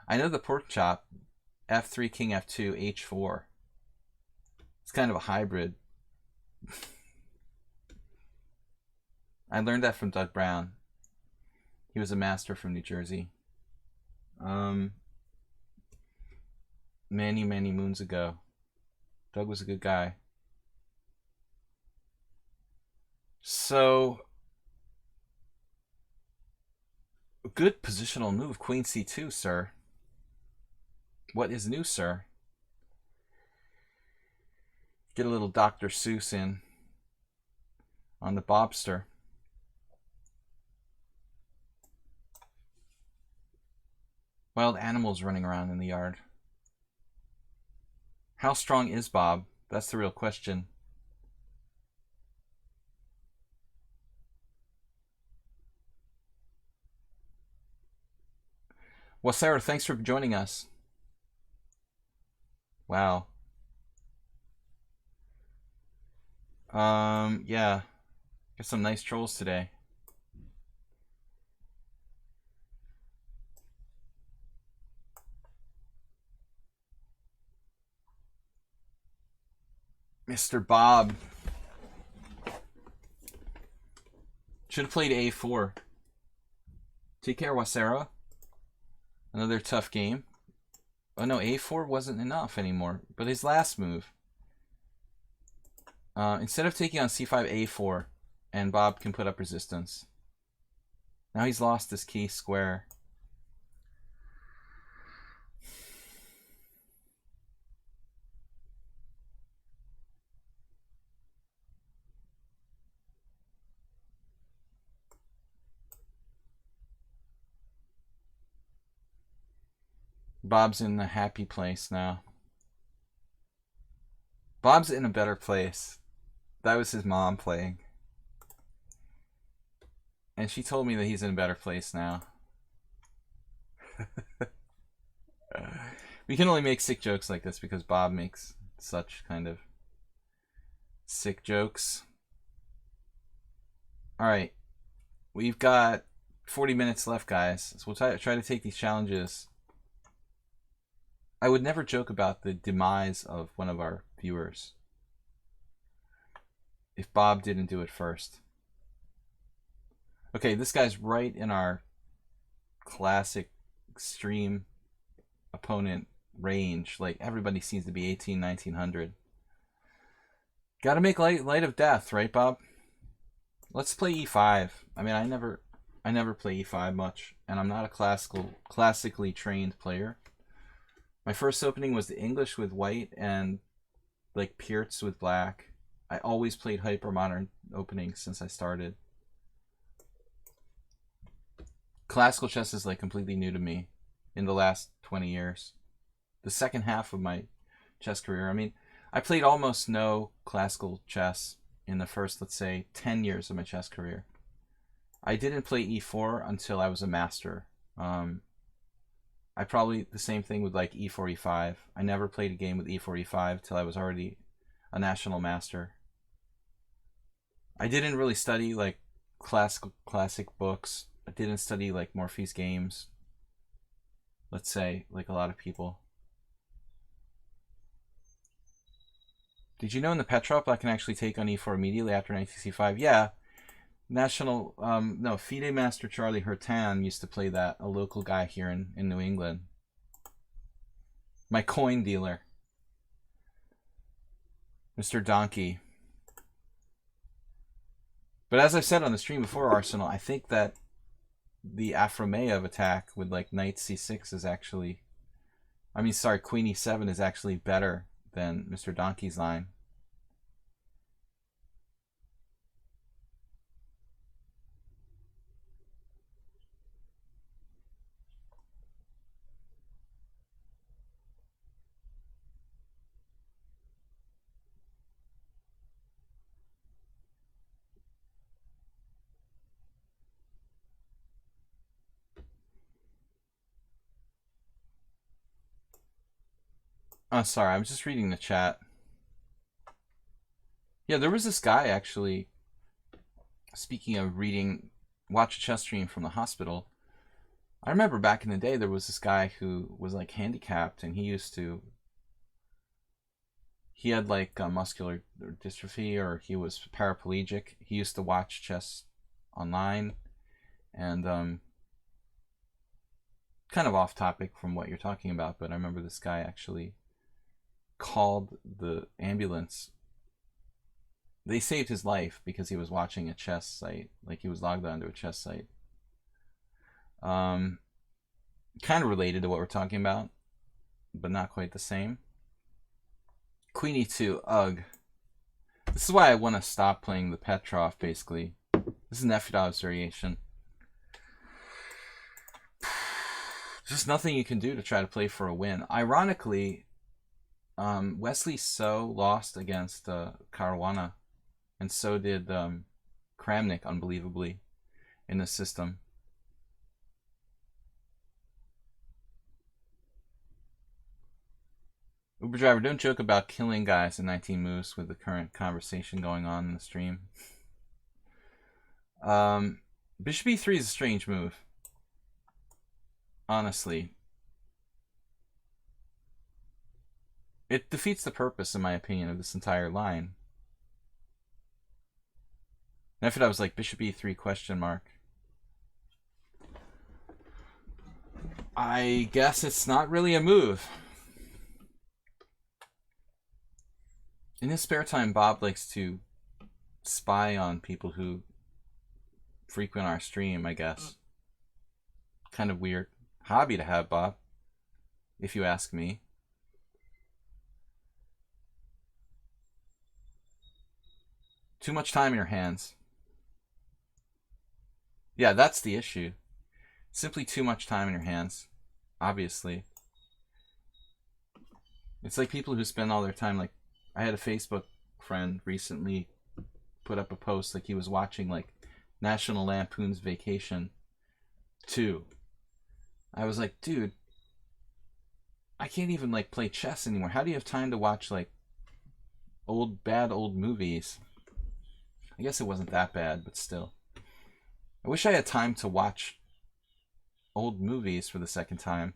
I know the pork chop: f3, king f2, h4. It's kind of a hybrid. I learned that from Doug Brown. He was a master from New Jersey. Many, many moons ago. Doug was a good guy. So, good positional move. Queen c2, sir. What is new, sir? Get a little Dr. Seuss in on the Bobster. Wild animals running around in the yard. How strong is Bob? That's the real question. Well, Sarah, thanks for joining us. Wow. Yeah. Got some nice trolls today. Mr. Bob. Should have played a4. Take care, Wasera. Another tough game. Oh no, a4 wasn't enough anymore. But his last move. Instead of taking on c5, a4, and Bob can put up resistance. Now he's lost this key square. Bob's in the happy place now. Bob's in a better place. That was his mom playing. And she told me that he's in a better place now. We can only make sick jokes like this because Bob makes such kind of sick jokes. Alright. We've got 40 minutes left, guys. So we'll try to take these challenges. I would never joke about the demise of one of our viewers if Bob didn't do it first. Okay, this guy's right in our classic extreme opponent range. Like, everybody seems to be 1900. Gotta make light of death, right, Bob? Let's play e5. I mean, I never play e5 much, and I'm not a classically trained player. My first opening was the English with white and like Pierts with black. I always played hypermodern openings since I started. Classical chess is like completely new to me in the last 20 years. The second half of my chess career. I mean, I played almost no classical chess in the first, let's say, 10 years of my chess career. I didn't play e4 until I was a master. I probably the same thing with like e4, e5. I never played a game with e4, e5 till I was already a national master. I didn't really study like classic books. I didn't study like Morphe's games. Let's say, like a lot of people. Did you know in the Petrov I can actually take on e4 immediately after knight c5? Yeah. FIDE Master Charlie Hurtan used to play that, a local guy here in New England. My coin dealer. Mr. Donkey. But as I said on the stream before, Arsenal, I think that the Afromeyev attack with like knight c6 is actually... queen e7 is actually better than Mr. Donkey's line. Oh, sorry, I'm just reading the chat. Yeah, there was this guy actually, speaking of watch a chess stream from the hospital. I remember back in the day there was this guy who was like handicapped, and he had like muscular dystrophy, or he was paraplegic. He used to watch chess online, and kind of off topic from what you're talking about, but I remember this guy actually called the ambulance. They saved his life because he was watching a chess site, like he was logged onto a chess site. Kind of related to what we're talking about, but not quite the same. Queen e2, ugh. This is why I want to stop playing the Petrov, basically. This is Nefedov's variation. There's just nothing you can do to try to play for a win. Ironically, Wesley So lost against Caruana, and so did Kramnik, unbelievably, in the system. Uber driver, don't joke about killing guys in 19 moves with the current conversation going on in the stream. Bishop e3 is a strange move. Honestly. It defeats the purpose, in my opinion, of this entire line. Nefedov was like, Bishop e3 question mark. I guess it's not really a move. In his spare time, Bob likes to spy on people who frequent our stream, I guess. Kind of weird hobby to have, Bob, if you ask me. Too much time in your hands. Yeah, that's the issue. Simply too much time in your hands, obviously. It's like people who spend all their time, like, I had a Facebook friend recently put up a post like he was watching like National Lampoon's Vacation 2. I was like, dude, I can't even like play chess anymore. How do you have time to watch like bad old movies? I guess it wasn't that bad, but still. I wish I had time to watch old movies for the second time.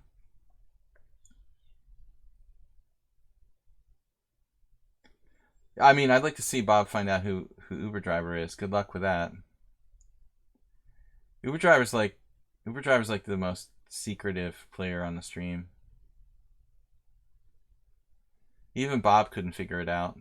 I mean, I'd like to see Bob find out who Uber driver is. Good luck with that. Uber driver's like the most secretive player on the stream. Even Bob couldn't figure it out.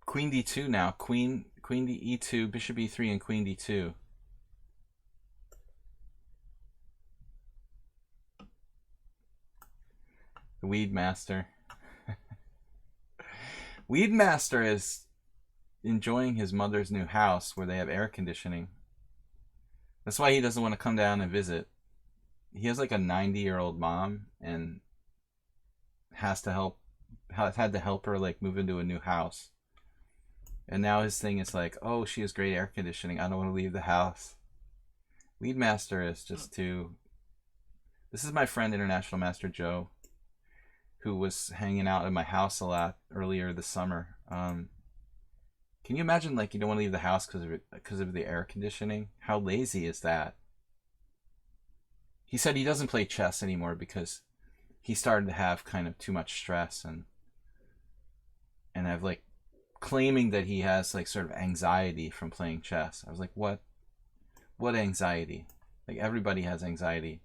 Queen d2 now. Queen e2, bishop e3, and queen d2. The Weed Master. Weed Master is enjoying his mother's new house where they have air conditioning. That's why he doesn't want to come down and visit. he has like a 90-year-old mom and has had to help her like move into a new house. And now his thing is like, oh, she has great air conditioning. I don't want to leave the house. Lead Master is just too. This is my friend International Master Joe, who was hanging out at my house a lot earlier this summer. Can you imagine, like, you don't want to leave the house because of the air conditioning? How lazy is that? He said he doesn't play chess anymore because he started to have kind of too much stress and have like claiming that he has like sort of anxiety from playing chess. I was like, what anxiety? Like, everybody has anxiety.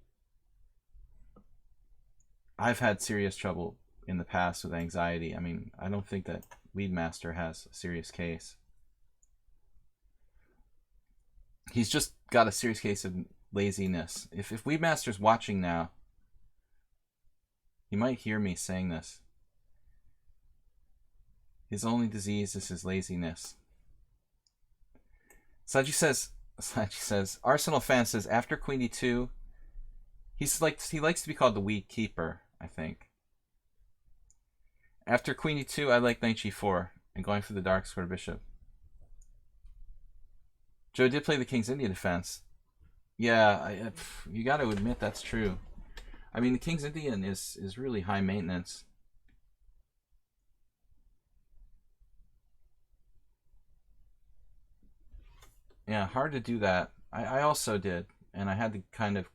I've had serious trouble in the past with anxiety. I mean, I don't think that Lead Master has a serious case. He's just got a serious case of laziness. If Lead Master's watching now, he might hear me saying this. His only disease is his laziness. Sladgie says, Arsenal fan says, after Queen E2, he likes to be called the weak keeper, I think. After Queen E2, I like Knight G4 and going for the dark square bishop. Joe did play the King's Indian defense. Yeah, you got to admit that's true. I mean, the King's Indian is really high maintenance. Yeah, hard to do that. I also did, and I had to kind of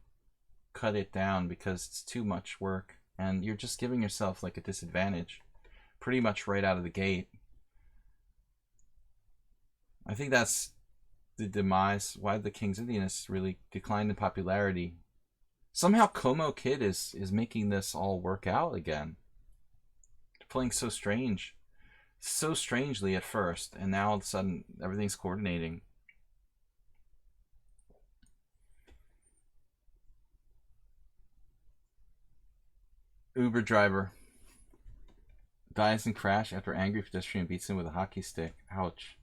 cut it down because it's too much work, and you're just giving yourself like a disadvantage pretty much right out of the gate. I think that's the demise, why the King's Indian has really declined in popularity. Somehow Como Kid is making this all work out again. They're playing so strangely at first, and now all of a sudden everything's coordinating. Uber driver dies in crash after angry pedestrian beats him with a hockey stick. Ouch.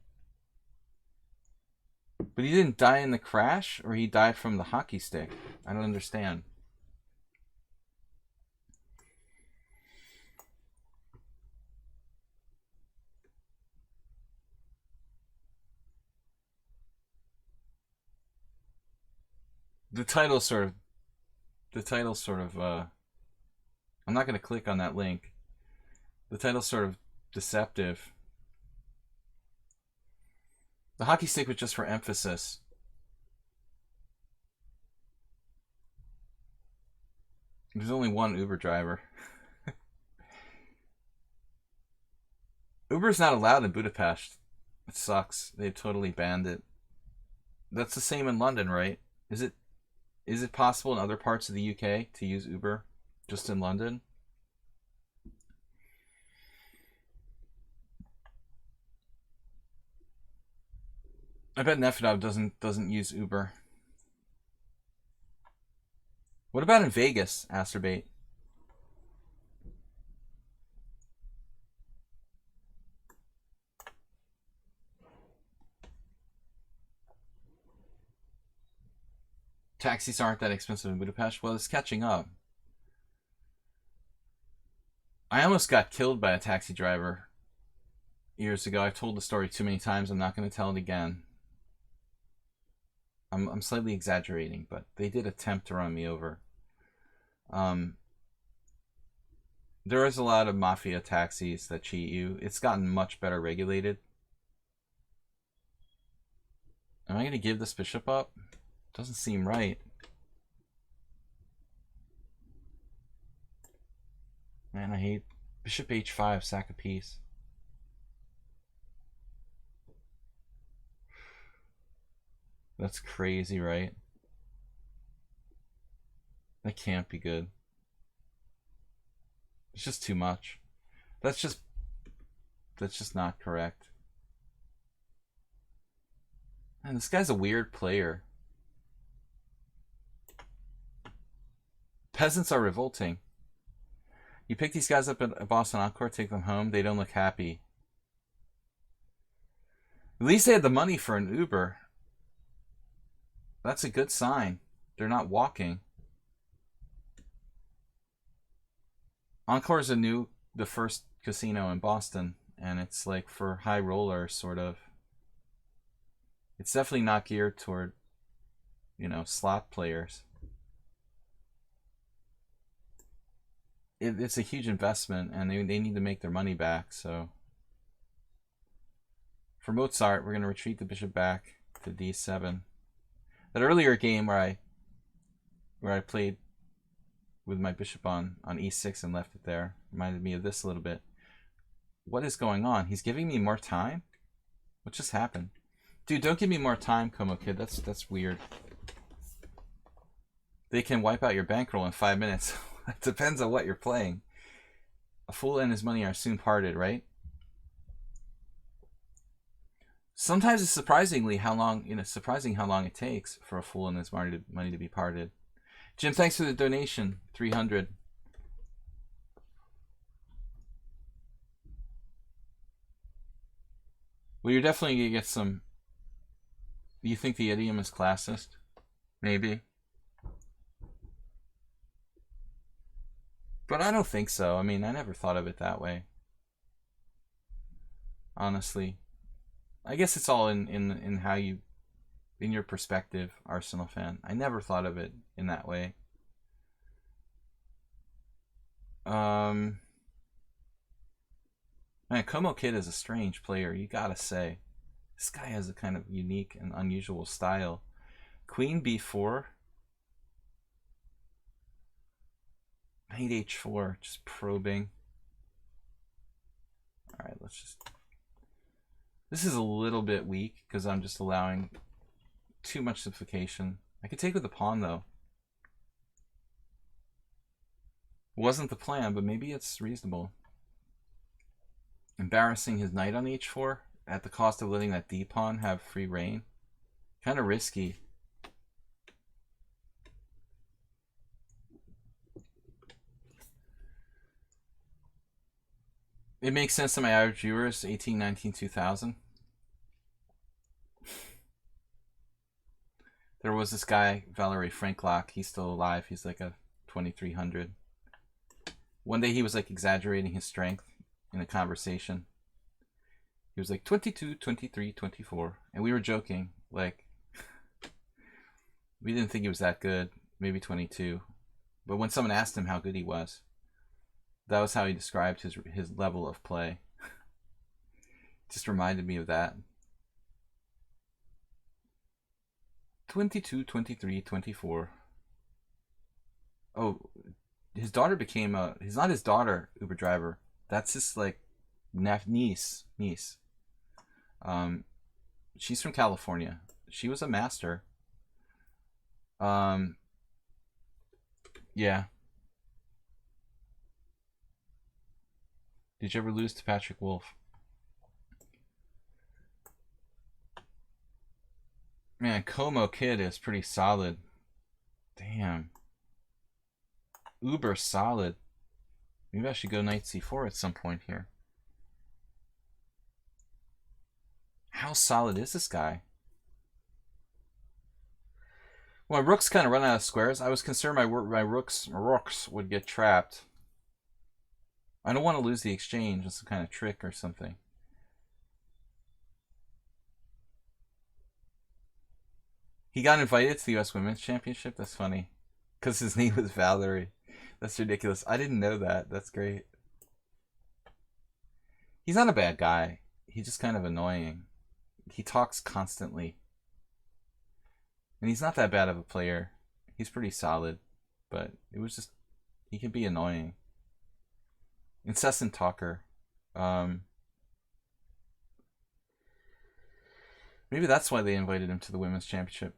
But he didn't die in the crash, or he died from the hockey stick? I don't understand. The title sort of I'm not going to click on that link. The title's sort of deceptive. The hockey stick was just for emphasis. There's only one Uber driver. Uber's not allowed in Budapest. It sucks. They've totally banned it. That's the same in London, right? Is it possible in other parts of the UK to use Uber? Just in London? I bet Nefedov doesn't use Uber. What about in Vegas, Asterbait? Taxis aren't that expensive in Budapest. Well, it's catching up. I almost got killed by a taxi driver years ago. I've told the story too many times. I'm not going to tell it again. I'm slightly exaggerating, but they did attempt to run me over. There is a lot of mafia taxis that cheat you. It's gotten much better regulated. Am I going to give this bishop up? Doesn't seem right. Man, I hate bishop h5, sack a piece. That's crazy, right? That can't be good. It's just too much. That's just not correct. Man, this guy's a weird player. Peasants are revolting. You pick these guys up at Boston Encore, take them home, they don't look happy. At least they had the money for an Uber. That's a good sign. They're not walking. Encore is the first casino in Boston, and it's like for high rollers, sort of. It's definitely not geared toward, slot players. It's a huge investment, and they need to make their money back. So for Mozart, we're going to retreat the bishop back to d7. That earlier game where I played with my bishop on e6 and left it there reminded me of this a little bit. What is going on? He's giving me more time? What just happened? Dude, don't give me more time, Como Kid. That's weird. They can wipe out your bankroll in 5 minutes. It depends on what you're playing. A fool and his money are soon parted, right? Sometimes it's surprising how long it takes for a fool and his money to be parted. Jim, thanks for the donation. 300. Well, you're definitely gonna get some. Do you think the idiom is classist? Maybe. But I don't think so. I mean, I never thought of it that way. Honestly. I guess it's all in how you, in your perspective, Arsenal fan. I never thought of it in that way. Man, Como Kid is a strange player, you gotta say. This guy has a kind of unique and unusual style. Queen b4. Knight h4, just probing. Alright, let's just... This is a little bit weak because I'm just allowing too much simplification. I could take with the pawn, though. Wasn't the plan, but maybe it's reasonable. Embarrassing his knight on h4 at the cost of letting that d-pawn have free reign. Kind of risky. It makes sense to my average viewers, 18, 19, 2000. There was this guy, Valery Franklock. He's still alive. He's like a 2300. One day he was like exaggerating his strength in a conversation. He was like 22, 23, 24. And we were joking. Like, we didn't think he was that good. Maybe 22. But when someone asked him how good he was, that was how he described his level of play. Just reminded me of that. 22, 23, 24. Oh, his daughter became a... He's not his daughter, Uber driver. That's his, like, niece. She's from California. She was a master. Yeah. Did you ever lose to Patrick Wolf? Man, Como Kid is pretty solid. Damn. Uber solid. Maybe I should go knight c4 at some point here. How solid is this guy? Well, my rooks kind of run out of squares. I was concerned my rooks would get trapped. I don't want to lose the exchange with some kind of trick or something. He got invited to the U.S. Women's Championship? That's funny. Because his name was Valerie. That's ridiculous. I didn't know that. That's great. He's not a bad guy. He's just kind of annoying. He talks constantly. And he's not that bad of a player. He's pretty solid. But it was just... He can be annoying. Incessant talker. Maybe that's why they invited him to the Women's Championship.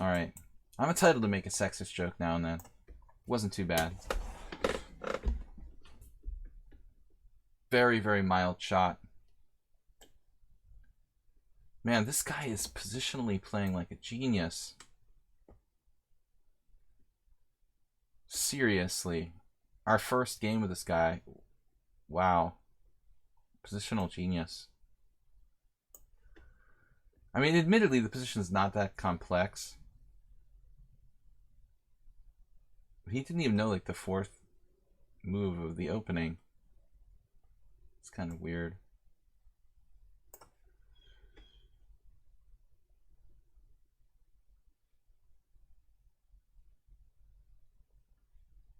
Alright. I'm entitled to make a sexist joke now and then. Wasn't too bad. Very, very mild shot. Man, this guy is positionally playing like a genius. Seriously. Our first game with this guy. Wow. Positional genius. I mean, admittedly, the position is not that complex. He didn't even know, like, the fourth move of the opening. It's kind of weird.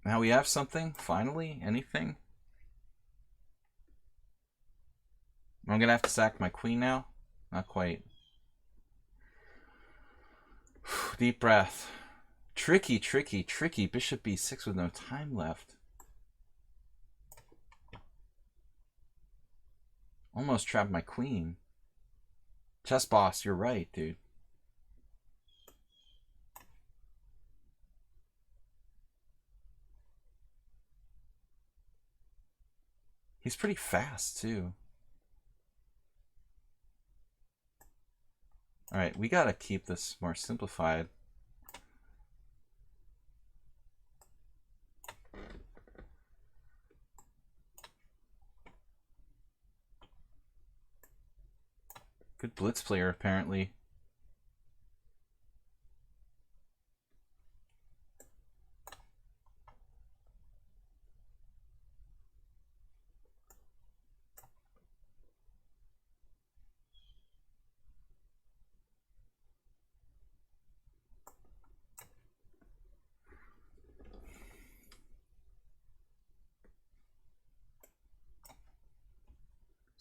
Now we have something, finally, anything. I'm gonna have to sack my queen now. Not quite. Deep breath. Tricky, tricky, tricky. Bishop b6 with no time left. Almost trapped my queen. Chess boss, you're right, dude. He's pretty fast, too. Alright, we gotta keep this more simplified. Good blitz player, apparently.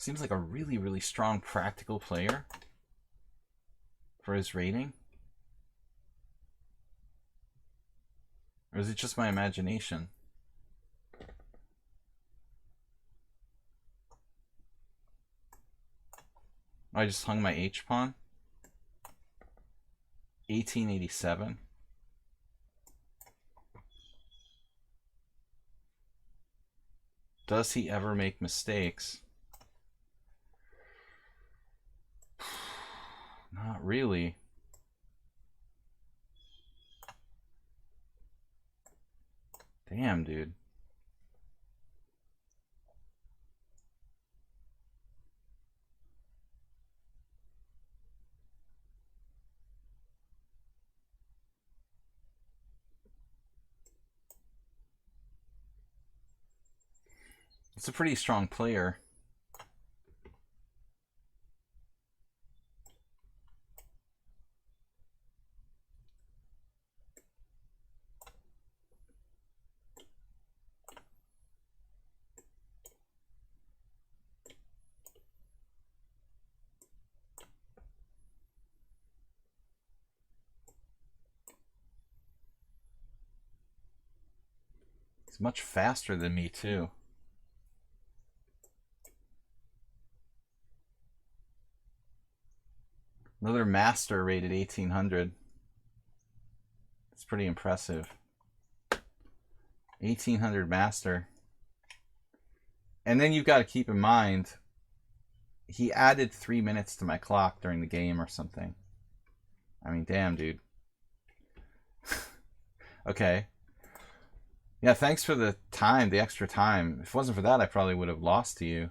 Seems like a really, really strong practical player for his rating. Or is it just my imagination? I just hung my H-pawn. 1887. Does he ever make mistakes? Not really. Damn, dude. It's a pretty strong player. He's much faster than me, too. Another master rated 1800. It's pretty impressive. 1800 master. And then you've got to keep in mind, he added 3 minutes to my clock during the game or something. I mean, damn, dude. Okay. Yeah, thanks for the time, the extra time. If it wasn't for that, I probably would have lost to you.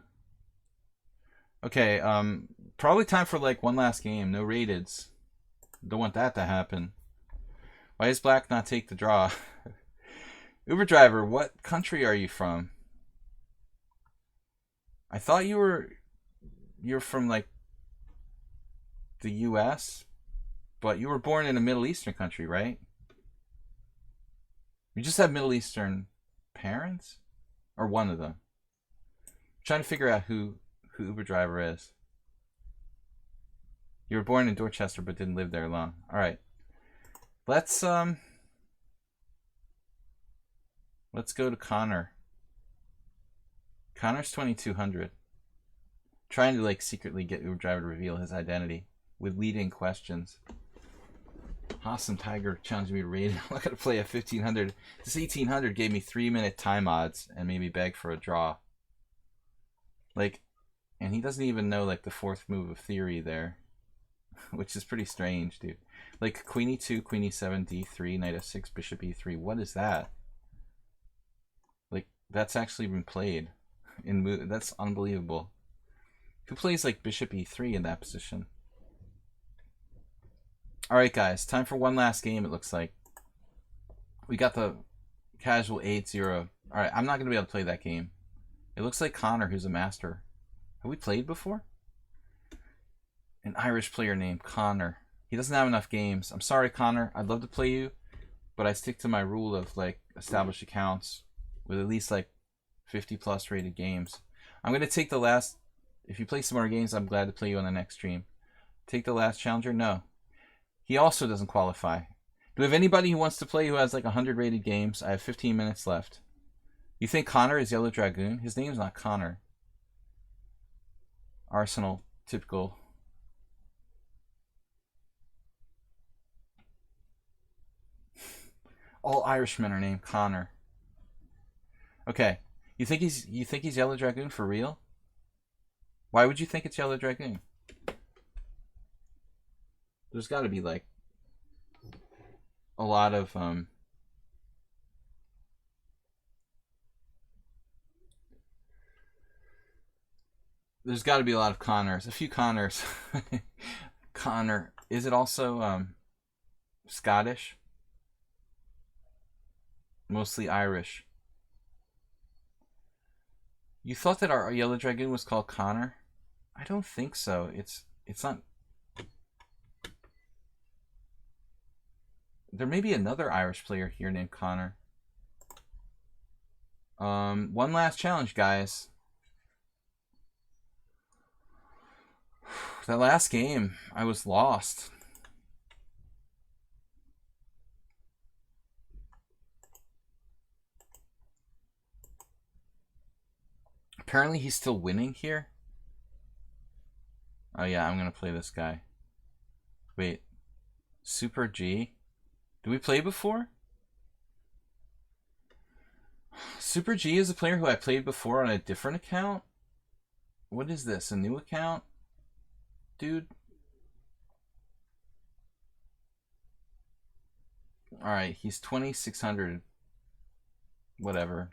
Okay, probably time for like one last game. No rateds. Don't want that to happen. Why does black not take the draw? Uber driver, what country are you from? I thought you're from like the US, but you were born in a Middle Eastern country, right? You just have Middle Eastern parents? Or one of them? I'm trying to figure out who Uber driver is. You were born in Dorchester but didn't live there long. Alright. Let's go to Connor. Connor's 2200. Trying to like secretly get Uber driver to reveal his identity with leading questions. Awesome Tiger challenged me to raid. I'm not gonna play a 1500. This 1800 gave me 3-minute time odds and made me beg for a draw. Like, and he doesn't even know like the fourth move of theory there, which is pretty strange, dude. Like queen e2, queen e7, d3, knight f6, bishop e3. What is that? Like that's actually been played in move. That's unbelievable. Who plays like bishop e3 in that position? Alright guys, time for one last game it looks like. We got the casual 8-0 Alright, I'm not going to be able to play that game. It looks like Connor, who's a master. Have we played before? An Irish player named Connor. He doesn't have enough games. I'm sorry, Connor. I'd love to play you, but I stick to my rule of like established accounts with at least like 50 plus rated games. I'm going to take the last. If you play some more games, I'm glad to play you on the next stream. Take the last challenger? No. He also doesn't qualify. Do we have anybody who wants to play who has like 100 rated games? I have 15 minutes left. You think Connor is Yellow Dragoon? His name's not Connor. Arsenal, typical. All Irishmen are named Connor. Okay. You think he's Yellow Dragoon for real? Why would you think it's Yellow Dragoon? There's got to be like a lot of there's got to be a lot of Connors. A few Connors. Connor. Is it also Scottish? Mostly Irish. You thought that our Yellow Dragoon was called Connor? I don't think so. It's not. There may be another Irish player here named Connor. One last challenge, guys. That last game, I was lost. Apparently he's still winning here. Oh yeah, I'm gonna play this guy. Wait. Super G? Did we play before? Super G is a player who I played before on a different account? What is this? A new account? Dude? Alright, he's 2,600. Whatever.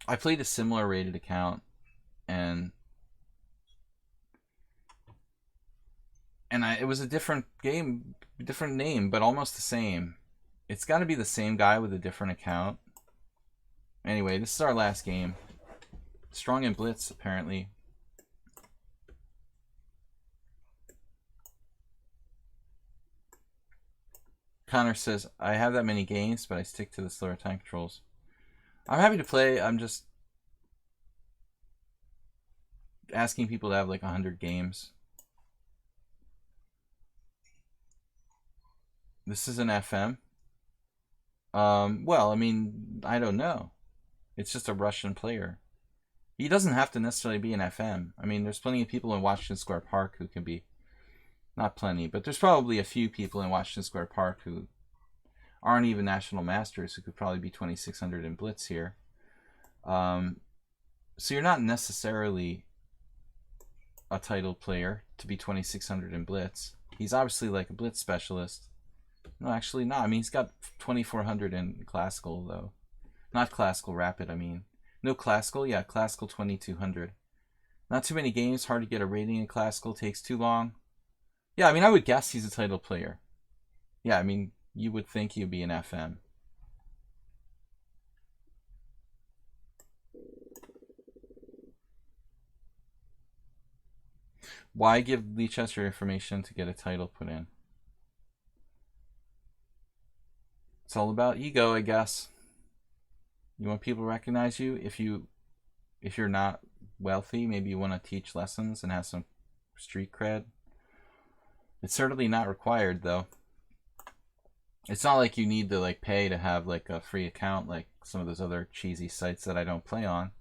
I played a similar rated account, and it was a different game, different name, but almost the same. It's got to be the same guy with a different account. Anyway, this is our last game. Strong in blitz, apparently. Connor says, I have that many games, but I stick to the slower time controls. I'm happy to play. I'm just asking people to have like 100 games. This is an FM. Well, I mean, I don't know. It's just a Russian player. He doesn't have to necessarily be an FM. I mean, there's plenty of people in Washington Square Park who can be, not plenty, but there's probably a few people in Washington Square Park who aren't even national masters who could probably be 2,600 in blitz here. So you're not necessarily a title player to be 2,600 in blitz. He's obviously like a blitz specialist. No, actually not. I mean, he's got 2,400 in classical though. Not classical rapid, I mean. No classical? Yeah, classical 2,200. Not too many games, hard to get a rating in classical, takes too long. Yeah, I mean, I would guess he's a title player. Yeah, I mean, you would think he'd be an FM. Why give lichess your information to get a title put in? It's all about ego, I guess. You want people to recognize you. If you're not wealthy, maybe you want to teach lessons and have some street cred. It's certainly not required, though. It's not like you need to like pay to have like a free account like some of those other cheesy sites that I don't play on.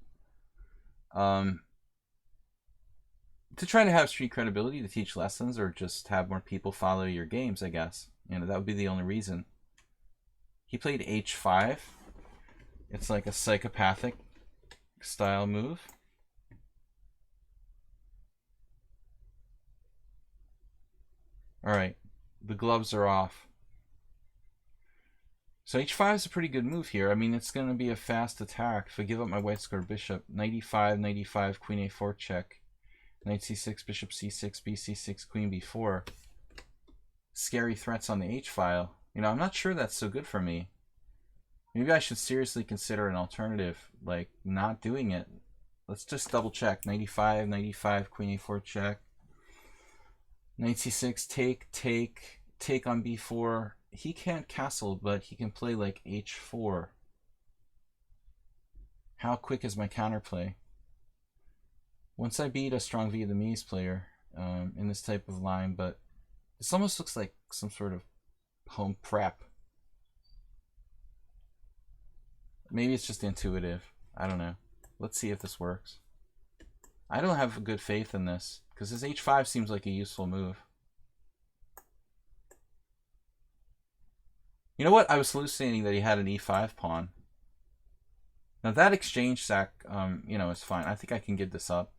To try to have street credibility, to teach lessons, or just have more people follow your games, I guess. You know, that would be the only reason. He played h5. It's like a psychopathic style move. Alright, the gloves are off. So h5 is a pretty good move here. I mean, it's going to be a fast attack. If I give up my white square bishop, 95, 95, queen a4 check. Knight c6, bishop c6, bc6, queen b4. Scary threats on the h file. You know, I'm not sure that's so good for me. Maybe I should seriously consider an alternative, like not doing it. Let's just double check. 95, 95, queen a4 check. Knight c6, take on b4. He can't castle, but he can play like h4. How quick is my counterplay? Once I beat a strong Vietnamese player in this type of line, but this almost looks like some sort of home prep. Maybe it's just intuitive. I don't know. Let's see if this works. I don't have good faith in this because his h5 seems like a useful move. You know what? I was hallucinating that he had an e5 pawn. Now that exchange sack, you know, is fine. I think I can give this up.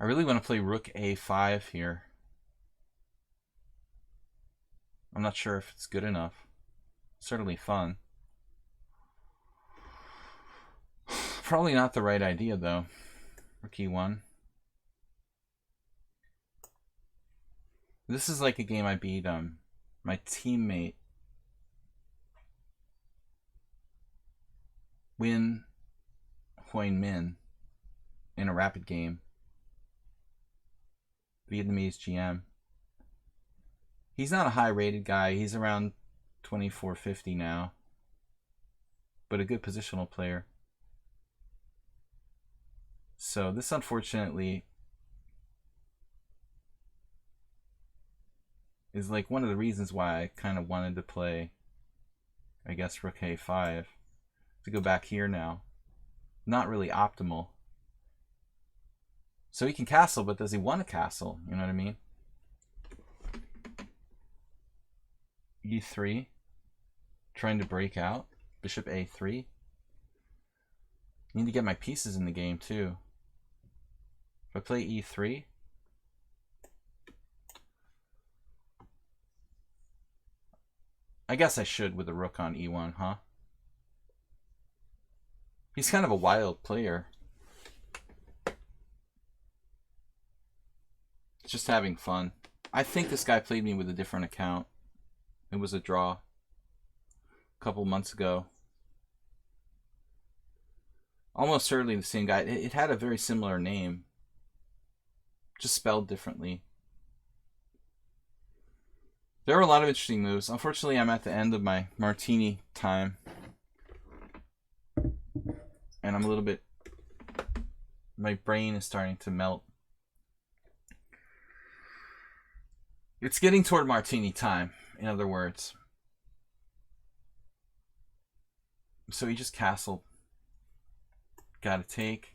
I really want to play rook a5 here. I'm not sure if it's good enough. Certainly fun. Probably not the right idea though. Rook e1. This is like a game I beat my teammate Win Hoin Min in a rapid game. Vietnamese GM. He's not a high rated guy. He's around 2450 now. But a good positional player. So this unfortunately is like one of the reasons why I kind of wanted to play, I guess, rook a5. To go back here now. Not really optimal. So he can castle, but does he want to castle? You know what I mean? e3. Trying to break out. Bishop a3. Need to get my pieces in the game too. If I play e3, I guess I should with the rook on e1, huh? He's kind of a wild player. Just having fun. I think this guy played me with a different account. It was a draw a couple months ago. Almost certainly the same guy. It had a very similar name. Just spelled differently. There were a lot of interesting moves. Unfortunately, I'm at the end of my martini time. And I'm a little bit... My brain is starting to melt. It's getting toward martini time, in other words. So he just castled. Gotta take.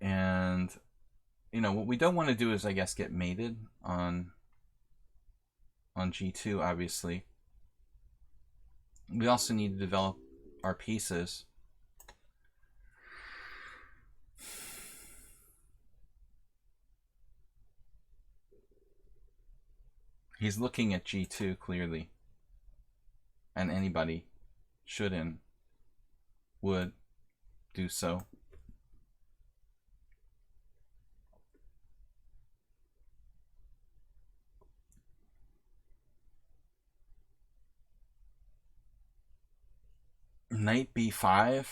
And, you know, what we don't want to do is, I guess, get mated on g2, obviously. We also need to develop our pieces. He's looking at g2 clearly. And anybody should and would do so. Knight b5.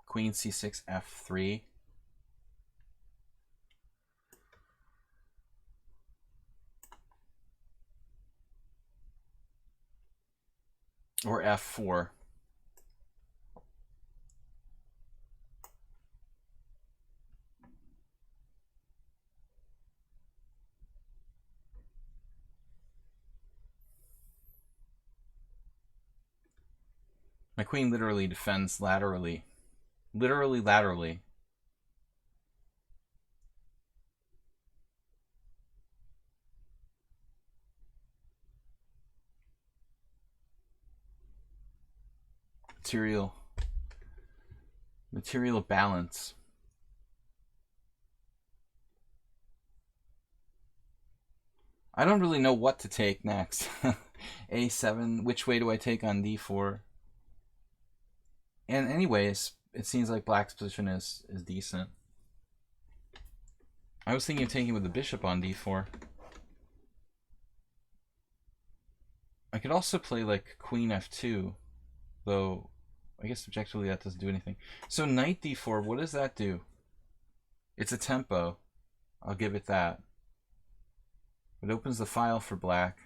Queen c6 f3. Or f4. My queen literally defends laterally. Literally laterally. Material balance. I don't really know what to take next. a7, which way do I take on d4? And anyways, it seems like black's position is decent. I was thinking of taking with the bishop on d4. I could also play like queen f2, though I guess objectively that doesn't do anything. So knight d4, what does that do? It's a tempo. I'll give it that. It opens the file for black.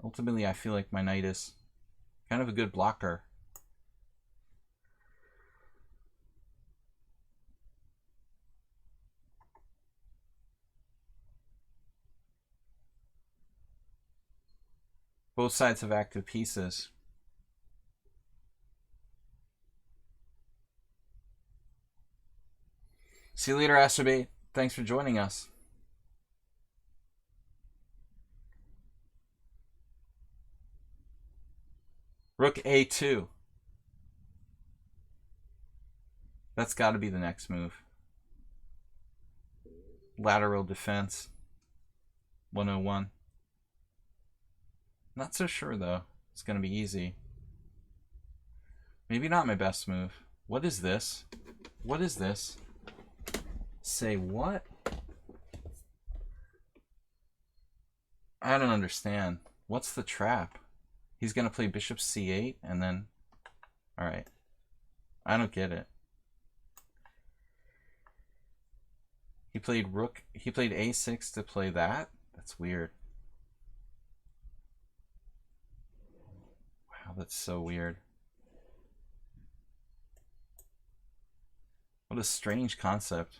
Ultimately, I feel like my knight is kind of a good blocker. Both sides have active pieces. See you later, Astrobate. Thanks for joining us. Rook a2. That's got to be the next move. Lateral defense. 101. Not so sure, though. It's going to be easy. Maybe not my best move. What is this? What is this? Say what? I don't understand. What's the trap? He's going to play bishop c8 and then... Alright. I don't get it. He played rook. He played a6 to play that? That's weird. Wow, that's so weird. What a strange concept.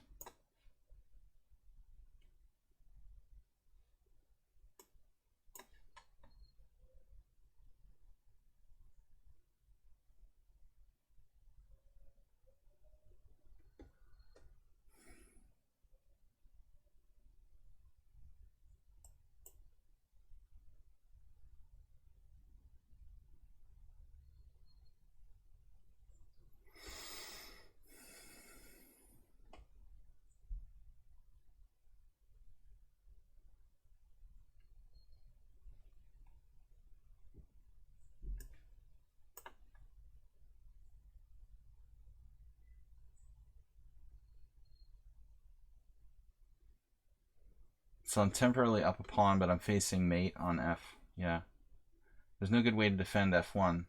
So I'm temporarily up a pawn, but I'm facing mate on f. Yeah. There's no good way to defend f1.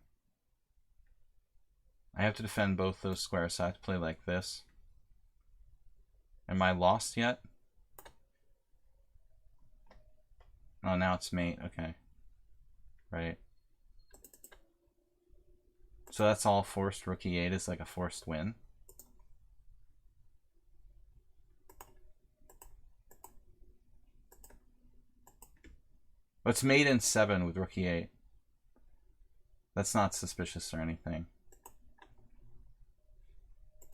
I have to defend both those squares, so I have to play like this. Am I lost yet? Oh, now it's mate. Okay. Right. So that's all forced. Rook e8 is like a forced win. Oh, it's mate in 7 with rook e8. That's not suspicious or anything.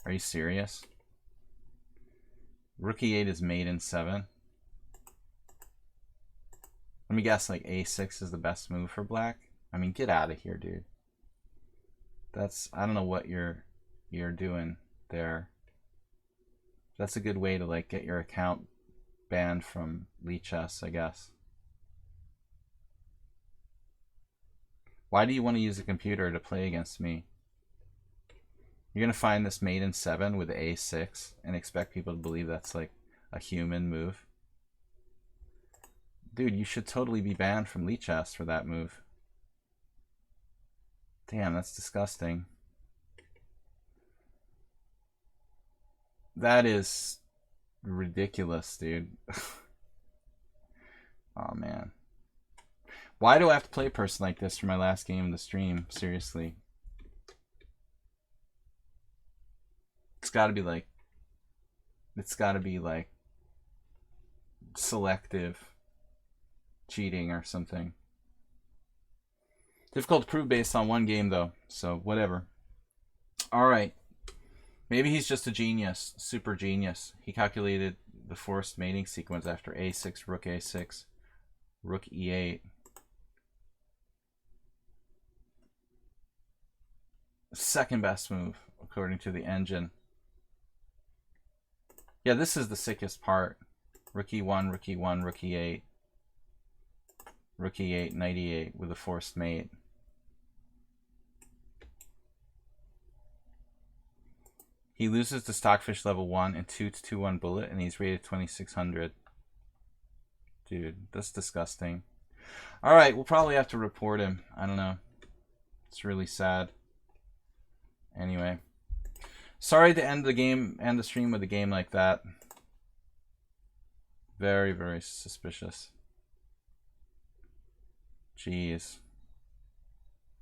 Are you serious? Rook e8 is mate in 7. Let me guess, like a6 is the best move for black. I mean, get out of here, dude. That's, I don't know what you're doing there. That's a good way to like get your account banned from lichess, I guess. Why do you want to use a computer to play against me? You're going to find this mate in 7 with a6 and expect people to believe that's like a human move? Dude, you should totally be banned from lichess for that move. Damn, that's disgusting. That is ridiculous, dude. Oh, man. Why do I have to play a person like this for my last game of the stream? Seriously. It's got to be like selective cheating or something. Difficult to prove based on one game, though. So, whatever. Alright. Maybe he's just a genius. Super genius. He calculated the forced mating sequence after a6, rook a6, rook e8. Second best move, according to the engine. Yeah, this is the sickest part. Rook e1, rook e1, rook e8. Rook e8, knight e8 with a forced mate. He loses to Stockfish level 1 and 2 to 2-1 Bullet, and he's rated 2600. Dude, that's disgusting. Alright, we'll probably have to report him. I don't know. It's really sad. Anyway. Sorry to end the stream with a game like that. Very, very suspicious. Jeez.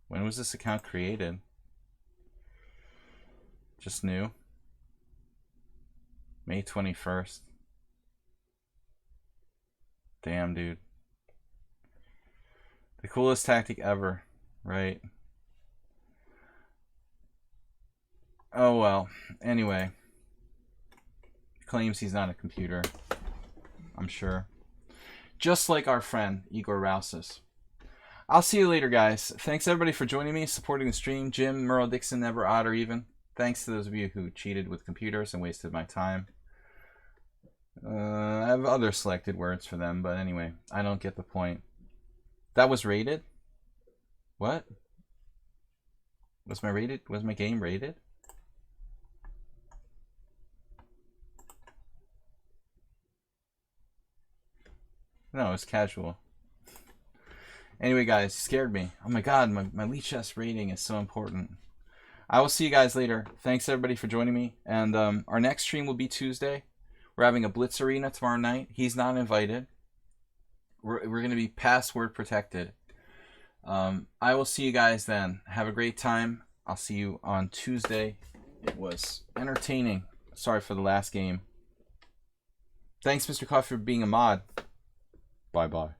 When was this account created? Just new. May 21st. Damn, dude. The coolest tactic ever, right? Oh well. Anyway. Claims he's not a computer. I'm sure. Just like our friend, Igor Rousas. I'll see you later, guys. Thanks everybody for joining me, supporting the stream. Jim, Merle, Dixon, never odd or even. Thanks to those of you who cheated with computers and wasted my time. I have other selected words for them, but anyway, I don't get the point. That was rated? What? Was my game rated? No, it's casual. Anyway, guys, you scared me. Oh my god, my lichess rating is so important. I will see you guys later. Thanks everybody for joining me. And our next stream will be Tuesday. We're having a blitz arena tomorrow night. He's not invited. We're going to be password protected. I will see you guys then. Have a great time. I'll see you on Tuesday. It was entertaining. Sorry for the last game. Thanks, Mr. Coffee, for being a mod. Bye-bye.